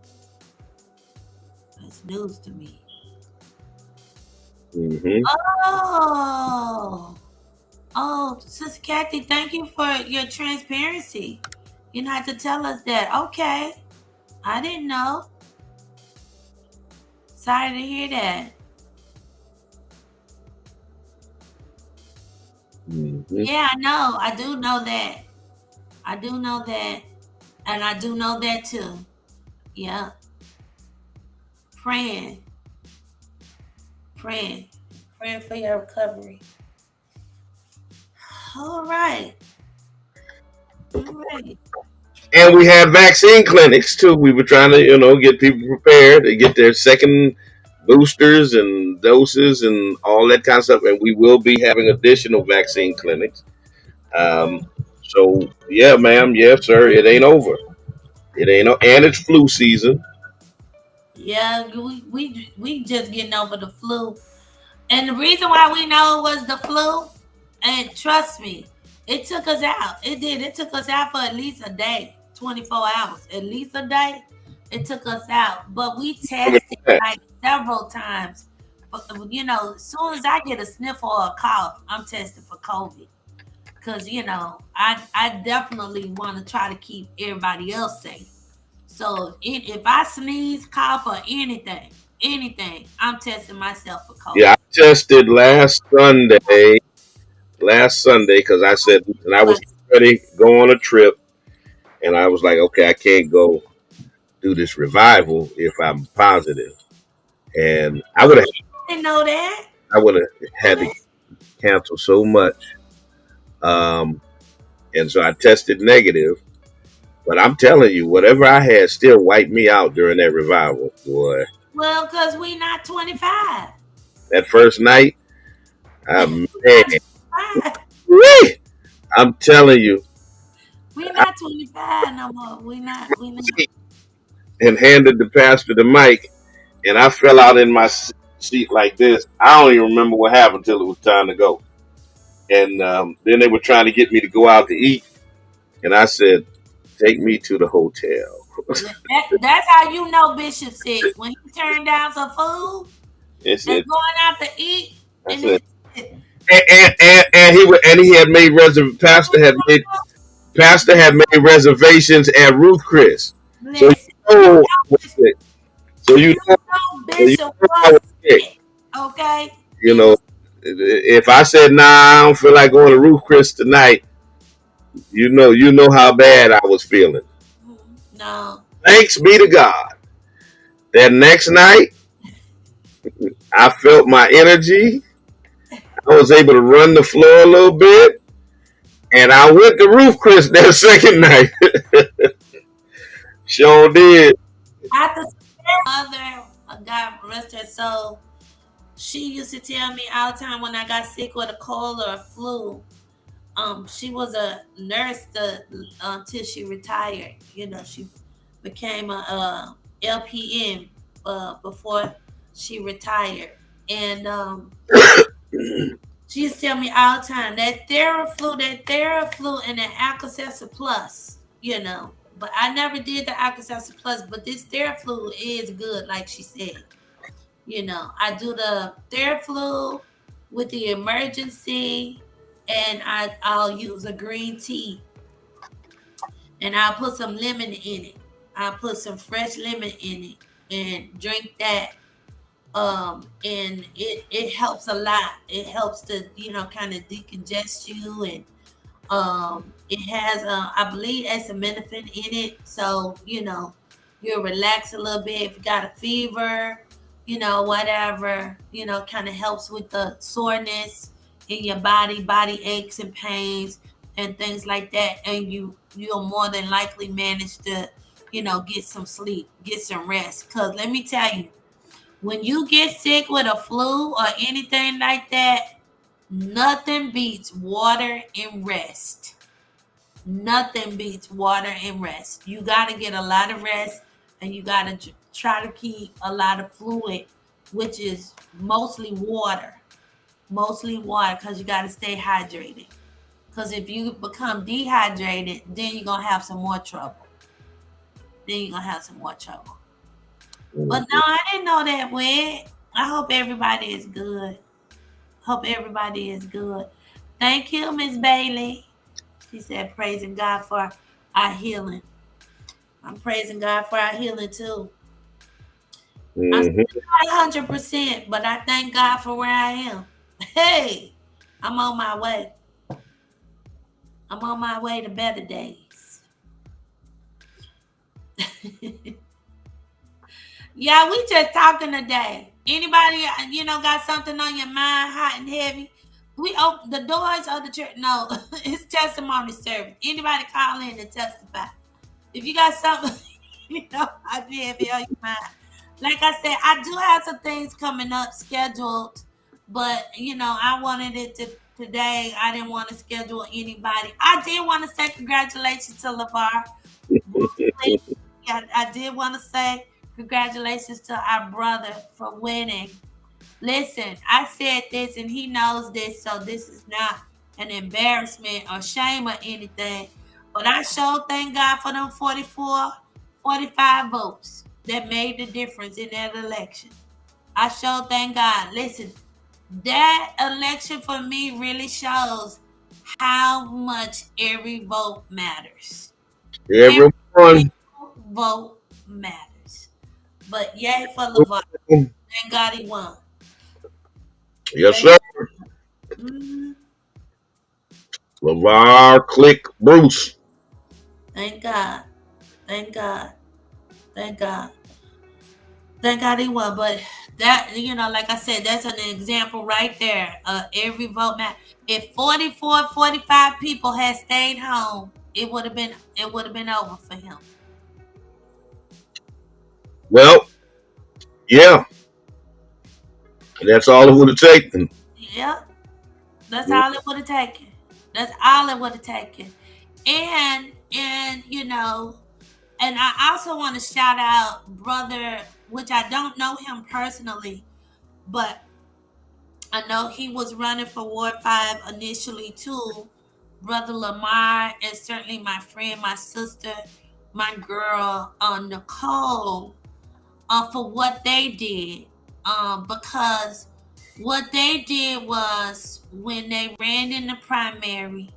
That's news to me. Hmm. Oh, Sister Kathy, thank you for your transparency. You don't have to tell us that. Okay. I didn't know. Sorry to hear that. Hmm. Yeah, I know. I do know that. I do know that. And I do know that too. Yeah. Praying. Praying. Praying for your recovery. All right. All right. And we had vaccine clinics too. We were trying to, get people prepared to get their second boosters and doses and all that kind of stuff. And we will be having additional vaccine clinics. Um, so yeah, ma'am, yes, sir. It ain't over. It ain't, and it's flu season. Yeah, we just getting over the flu. And the reason why we know it was the flu, and trust me, it took us out. It did. It took us out for at least a day, 24 hours. At least a day, it took us out. But we tested like several times. But, as soon as I get a sniffle or a cough, I'm tested for COVID. Because, I definitely want to try to keep everybody else safe. So if I sneeze, cough, or anything, I'm testing myself for COVID. Yeah, I tested last Sunday, because I said, and I was ready to go on a trip, and I was like, okay, I can't go do this revival if I'm positive, and I would have, I didn't know that. I would have had to cancel so much, and so I tested negative. But I'm telling you, whatever I had still wiped me out during that revival, boy. Well, because we not 25. That first night, man, I'm telling you, We not 25 no more. We not. and handed the pastor the mic, and I fell out in my seat like this. I don't even remember what happened until it was time to go. And then they were trying to get me to go out to eat, and I said, "Take me to the hotel." That's how you know Bishop sick. When he turned down some food I and said, going out to eat, I and said, and he had made pastor had made reservations at Ruth Chris. So you listen, know I was sick. So you you know, know so you Bishop know I was was sick. sick. Okay, You he know, was. if I said, "Nah, I don't feel like going to Ruth Chris tonight," you know how bad I was feeling. No, Thanks be to God. That next night, I felt my energy. I was able to run the floor a little bit, and I went to Ruth Chris that second night. Sure did. after mother, God rest her soul, she used to tell me all the time when I got sick with a cold or a flu. She was a nurse until she retired. You know, she became a LPN before she retired, and she used to tell me all the time that Theraflu, and that Alka-Seltzer Plus. You know, but I never did the Alka-Seltzer Plus. But this Theraflu is good, like she said. You know, I do the Theraflu with the emergency, and I'll use a green tea, and I'll put some lemon in it. I'll put some fresh lemon in it and drink that. And it helps a lot. It helps to kind of decongest you, and it has I believe acetaminophen in it, so you'll relax a little bit if you got a fever, whatever, kind of helps with the soreness in your body aches and pains and things like that, and you'll more than likely manage to get some sleep, get some rest, because let me tell you, when you get sick with a flu or anything like that, nothing beats water and rest. Nothing beats water and rest. You got to get a lot of rest, and you got to try to keep a lot of fluid, which is mostly water. Mostly water, because you got to stay hydrated. Because if you become dehydrated, then you're going to have some more trouble. But no, I didn't know that, Wed. I hope everybody is good. Hope everybody is good. Thank you, Miss Bailey. She said, praising God for our healing. I'm praising God for our healing too. I'm Mm-hmm. still not 100%, but I thank God for where I am. Hey, I'm on my way. I'm on my way to better days. Yeah, we just talking today. Anybody, got something on your mind, hot and heavy? We open the doors of the church. No, it's testimony service. Anybody call in and testify. If you got something, I did feel you mind. Like I said, I do have some things coming up scheduled, but I wanted it to today. I didn't want to schedule anybody. I did want to say congratulations to LeVar. I did want to say congratulations to our brother for winning. Listen, I said this and he knows this, so this is not an embarrassment or shame or anything. But I sure thank God for them 44, 45 votes that made the difference in that election. I sure thank God. Listen, that election for me really shows how much every vote matters. Every Everyone. single vote matters. But yay for LeVar. Thank God he won. Yes, Thank sir. Mhm. LeVar Click Bruce. Thank God. Thank God. Thank God. Thank God he won. But that, like I said, that's an example right there. Every vote matter. If 44, 45 people had stayed home, it would have been over for him. Well, yeah, that's all it would have taken. Yeah. That's all it would have taken. That's all it would have taken. And And I also want to shout out brother, which I don't know him personally, but I know he was running for Ward 5 initially too. Brother Lamar, and certainly my friend, my sister, my girl, Nicole, for what they did. Because what they did was when they ran in the primary,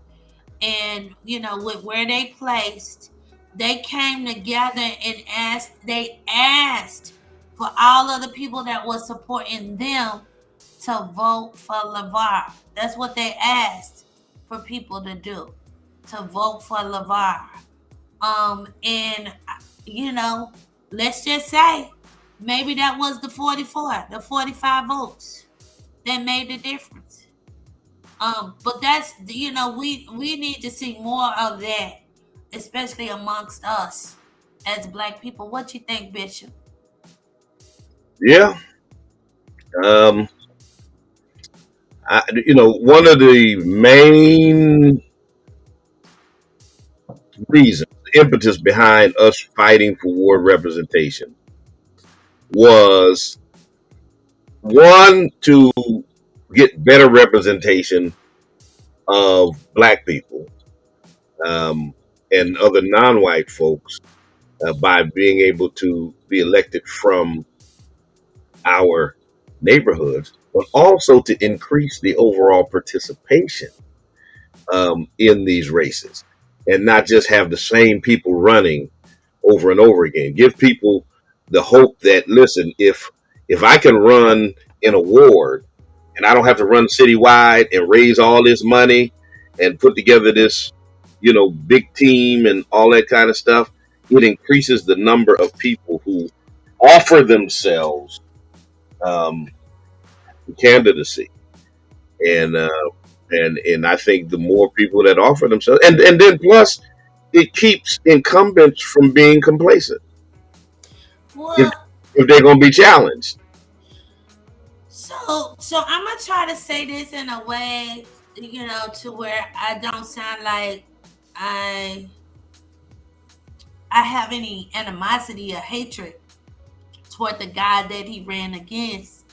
and with where they placed, they came together and asked for all of the people that were supporting them to vote for LeVar. That's what they asked for people to do, to vote for LeVar. And you know let's just say maybe that was the 45 votes that made the difference. But that's we need to see more of that, especially amongst us as Black people. What you think, Bishop? Yeah. Um, one of the main reasons, the impetus behind us fighting for ward representation was one, to get better representation of Black people, um, and other non-white folks, by being able to be elected from our neighborhoods, but also to increase the overall participation, in these races, and not just have the same people running over and over again. Give people the hope that, listen, if I can run in a ward and I don't have to run citywide and raise all this money and put together this, big team and all that kind of stuff, it increases the number of people who offer themselves, um, candidacy. And and I think the more people that offer themselves, and then plus, it keeps incumbents from being complacent if Well, if they're going to be challenged. so I'm gonna try to say this in a way, to where I don't sound like I I have any animosity or hatred toward the guy that he ran against,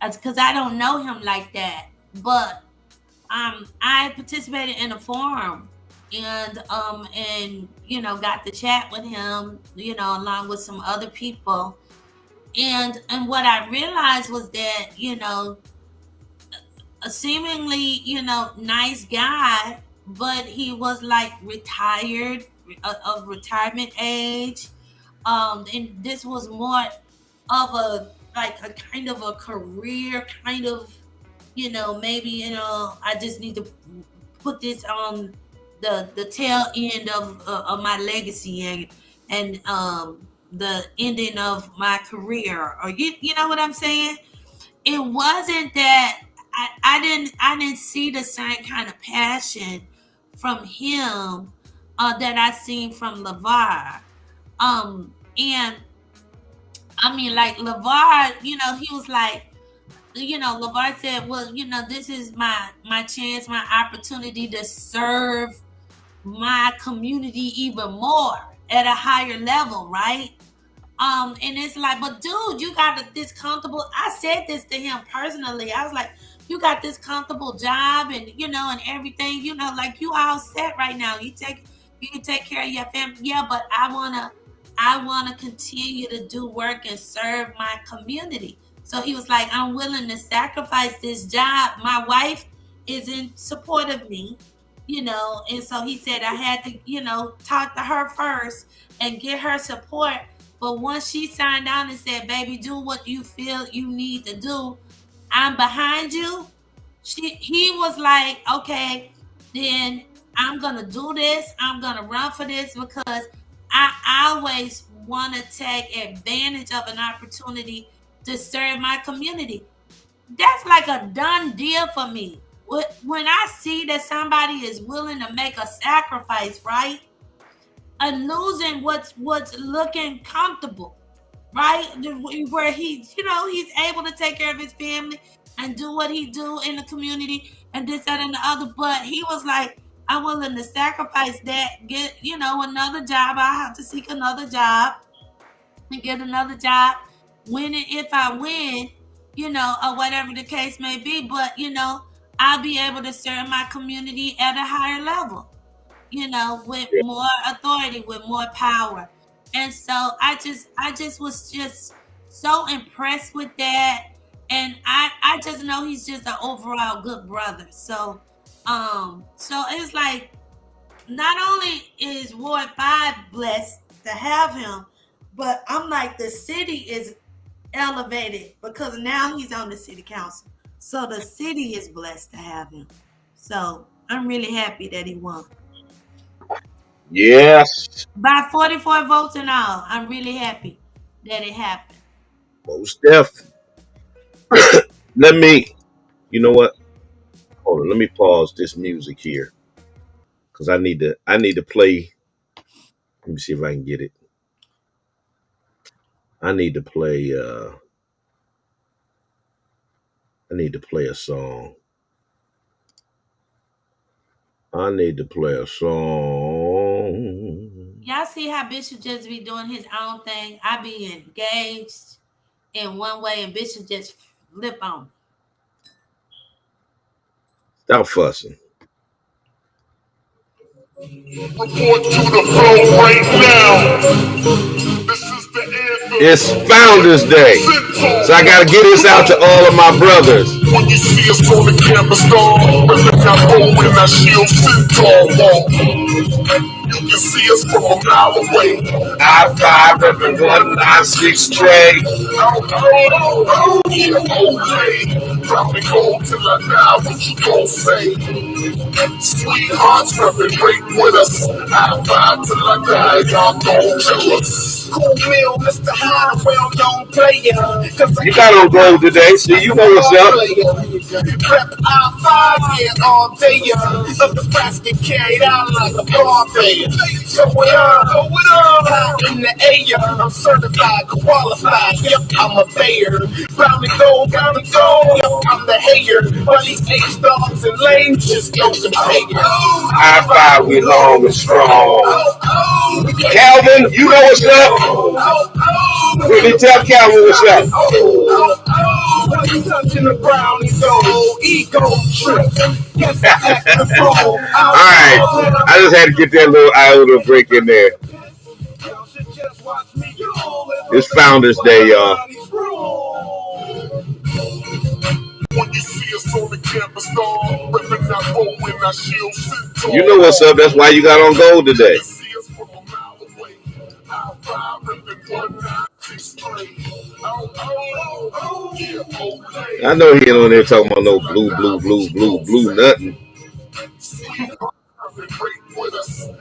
because I don't know him like that. But I participated in a forum, and got to chat with him, along with some other people. And what I realized was that, a seemingly, nice guy, but he was like retired, of retirement age. And this was more of a like a kind of a career kind of, maybe, I just need to put this on the tail end of my legacy, and the ending of my career, or you know what I'm saying. It wasn't that I didn't see the same kind of passion from him, that I seen from LeVar. And I mean, like LeVar, he was like, LeVar said, well, this is my chance, my opportunity to serve my community even more at a higher level, right? And it's like, but dude, you got this comfortable. I said this to him personally. I was like, you got this comfortable job, and and everything, like you all set right now. You can take care of your family. Yeah, but I wanna continue to do work and serve my community. So he was like, I'm willing to sacrifice this job. My wife is in support of me, and so he said I had to, talk to her first and get her support. But once she signed on and said, baby, do what you feel you need to do, I'm behind you. He was like, okay, then I'm gonna do this. I'm gonna run for this, because I always want to take advantage of an opportunity to serve my community. That's like a done deal for me. When I see that somebody is willing to make a sacrifice, right? And losing what's looking comfortable, right? Where he's able to take care of his family and do what he do in the community and this, that, and the other. But he was like, I'm willing to sacrifice that, get, another job. I have to seek another job and get another job, win it if I win, or whatever the case may be. But, I'll be able to serve my community at a higher level, with Yeah. more authority, with more power. And so I just was just so impressed with that. And I just know he's just an overall good brother. So it's like not only is Ward 5 blessed to have him, but I'm like the city is elevated because now he's on the city council. So the city is blessed to have him. So I'm really happy that he won. Yes. By 44 votes and all, I'm really happy that it happened. Most def. Let me, you know what? Hold on. Let me pause this music here because I need to play. Let me see if I can get it. I need to play. I need to play a song. I need to play a song. Y'all see how Bishop just be doing his own thing? I be engaged in one way and Bishop just flip on. Stop fussing. Report to the flow right now. This is the anthem. It's Founders Day, so I gotta get this out to all of my brothers. When you see us on the campus, dog, ripping that bow in that shield, centaur walk. You can see us from a mile away. I-5 reppin' 196 Trey. Oh, yeah, okay. Drop me gold till I die, what you gon' say? Sweethearts reppin' break with us. I-5 till I die, y'all gon' kill us. Cool meal, Mr. High, well-known player. You got on gold today, so you know what's up. Rep I-5, yeah, all day, of the brass get carried out like a bar player. Going on, high in the air. I'm certified, qualified, yep, I'm a bayer. Brown and gold, yep, I'm the hater. While these H-dogs and lanes just go to payer. I-5, we long and strong. Calvin, you know what's up. Really tell Calvin what's up. Touching the brownies, ego trip. All right, I just had to get that little iota break in there. It's Founders Day, y'all. You know what's up. That's why you got on gold today. I know he ain't on there talking about no blue, nothing.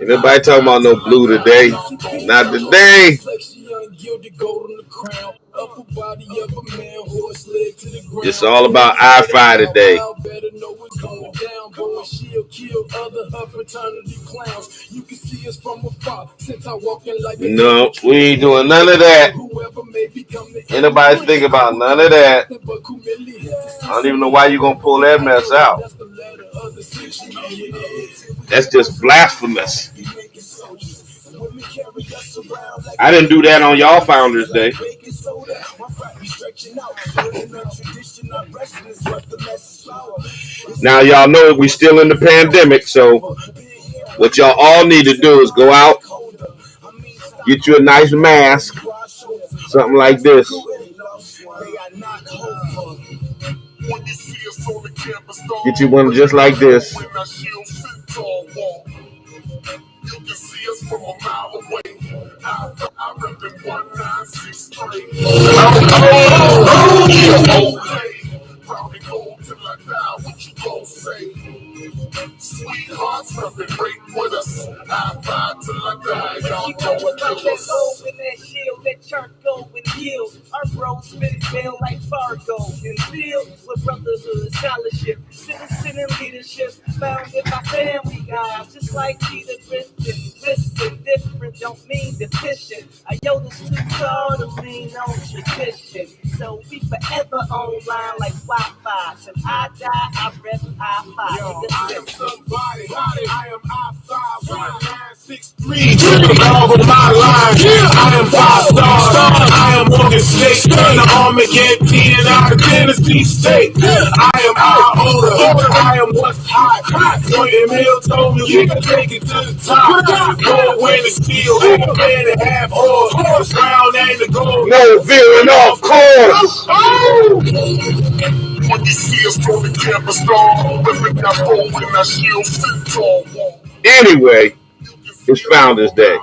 Ain't nobody talking about no blue today. Not today. It's all about I-5 today. No, we ain't doing none of that. Ain't nobody think about none of that. I don't even know why you gonna pull that mess out. That's just blasphemous. I didn't do that on y'all Founders Day. Now y'all know we still in the pandemic, so what y'all all need to do is go out, get you a nice mask, something like this. Get you one just like this. You can see us from a mile away. I reppin' 1963. Proud and gold till I die. What you gon' say? Sweethearts reppin' break with us. I-5 till I die. Y'all gon' kill us. Open that shield, that charcoal and yield. Our bros spit it down like Fargo. And field with brotherhood, scholarship, citizen and leadership. Found with my family guys, just like Peter Griffin. Listen, different don't mean deficient. Yoda's too tall to lean on tradition. So we forever online like Wi-Fi. Till I die, I rep I-5. Yo, I am somebody, I am I-5, 1963. Tripping all over my line. I am 5 star. I am Morgan State. The Armageddon and our Tennessee State. I am our older. I am what's hot. Quentin Mill told me you can take it to the top. Go when it's steel, half man and half horse. The crown and the gold. No veering off course. When you see us from the campus storm, when I roll when I shield sit tall. Anyway, it's Founders Day.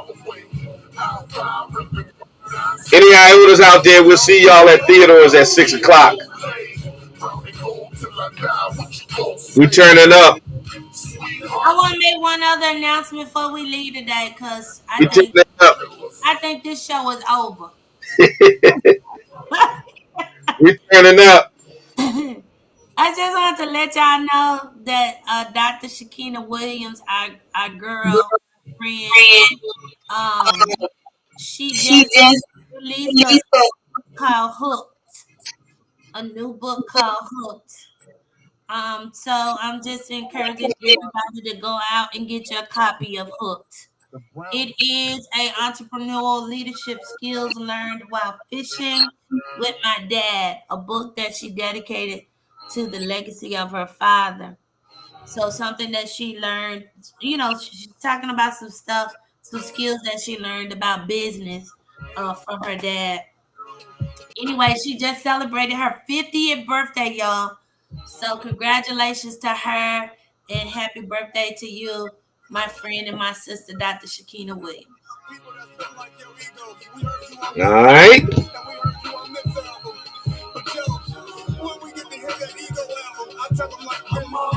Any iotas out there, we'll see y'all at Theodore's at 6 o'clock. We turning up. I want to make one other announcement before we leave today, because I think this show is over. We turning up. I just want to let y'all know that Dr. Shakina Williams, our girl friend, she just released a book called Hooked. A new book called Hooked. So I'm just encouraging everybody to go out and get your copy of Hooked. It is a entrepreneurial leadership skills learned while fishing with my dad, a book that she dedicated to the legacy of her father. So something that she learned, she's talking about some stuff, some skills that she learned about business from her dad. Anyway, she just celebrated her 50th birthday, y'all. So congratulations to her and happy birthday to you, my friend and my sister, Dr. Shakina Williams. All right.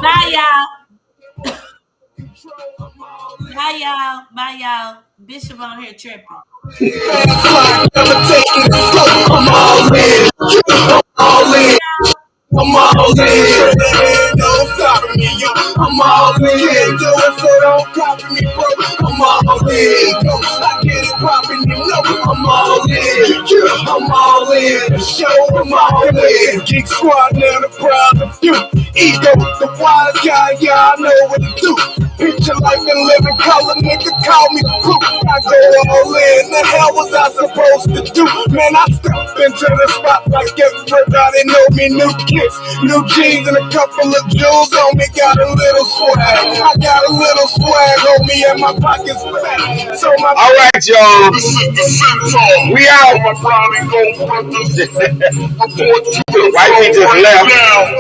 Bye, y'all. Bye, y'all. Bye, y'all. Bishop on here tripping. I'm all in. Don't stop me, yo. I'm all in. Do it, so don't copy me, bro. I'm all in. Yo, I get it poppin', you know. I'm all in. I'm all in. Show, I'm all in. Geek Squad, now the proud of you. Ego, the wise guy, yeah, I know what to do. Picture life in living color, nigga, call me the proof. I go all in. The hell was I supposed to do? Man, I stepped into the spot like everybody know me. New kicks, new jeans, and a couple of jewels on me. Got a little swag. I got a little swag on me, and my pockets fat. So my all right, y'all. This is the Centaur. We out. My brown and gold brothers. Wifey just left.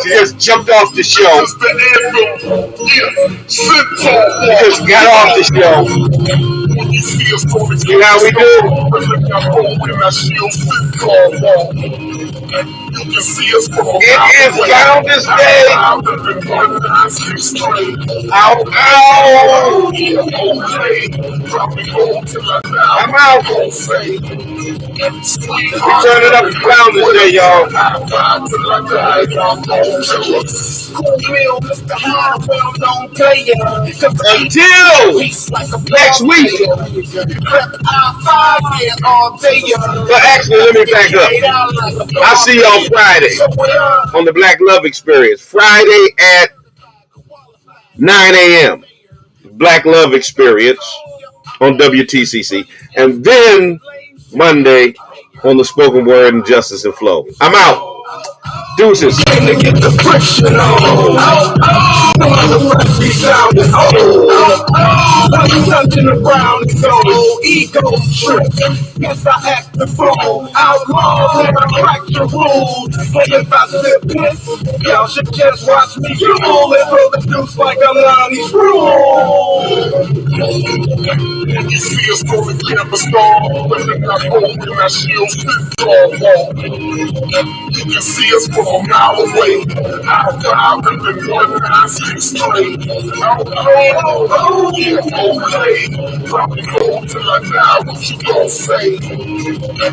She just jumped off the show. This is the anthem. Yeah, Centaur. She just got off the show. You know how we do? It is Founders Day. Ow, ow. I'm out. We turn it up to Founders Day, y'all. Until next week. But actually, let me back up. I'll see y'all Friday on the Black Love Experience. Friday at 9 a.m. Black Love Experience on WTCC. And then Monday on the Spoken Word and Justice and Flow. I'm out. Deuces. To get the friction on. Touching around is old ego trip. Yes, I act the fool. Outlaws and I crack the rules. But if I slip this, y'all should just watch me drool and throw the deuce like I'm Lonnie's rule. You see us on the campus storm, but then I hold when I shield sit tall. You can see us from a mile away. I've been 196 straight. Oh, yeah, okay. Probably go till I die. What you gon' say?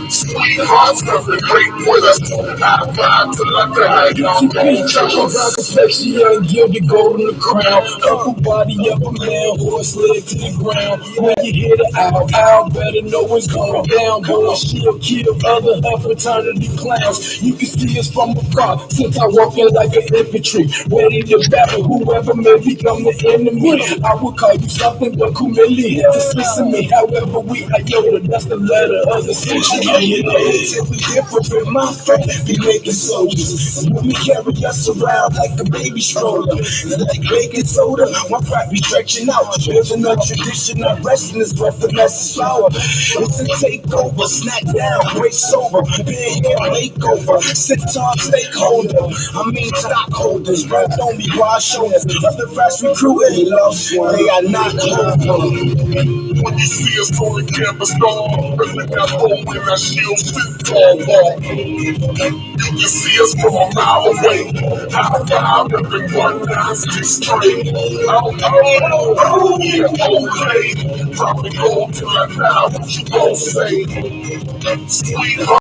Sweethearts, nothing great with us. I die till I die. Y'all gon' judge us. Young, guilty, gold in the crown. Upper body, upper man, horse leg to the ground. When you hear the ow, better know it's going down. Boy, she'll kill other her fraternity clowns. You can see us from afar, since I walk in like an infantry, ready to battle whoever may become the enemy. I would call you something but humiliate to sesame. However, we iota, that's the letter of the century. You know, till we different with my faith, be making soldiers. And when we carry us around like a baby stroller, it's like baking soda, my pride be stretching out. Building a tradition of wrestling is what the message flower. It's a takeover, snack down, brace over, big hair makeover, sit-on stakeholder. I mean stockholders, right on me, broad shoulders. Other fast recruiting, love, they are not global. When you see us on the campus, don't look out home when our shields fit tall. You can see us from a mile away. High five, everyone, 9-6 straight. Oh, yeah, okay. Probably go till I die, what you gon' say? Sweetheart.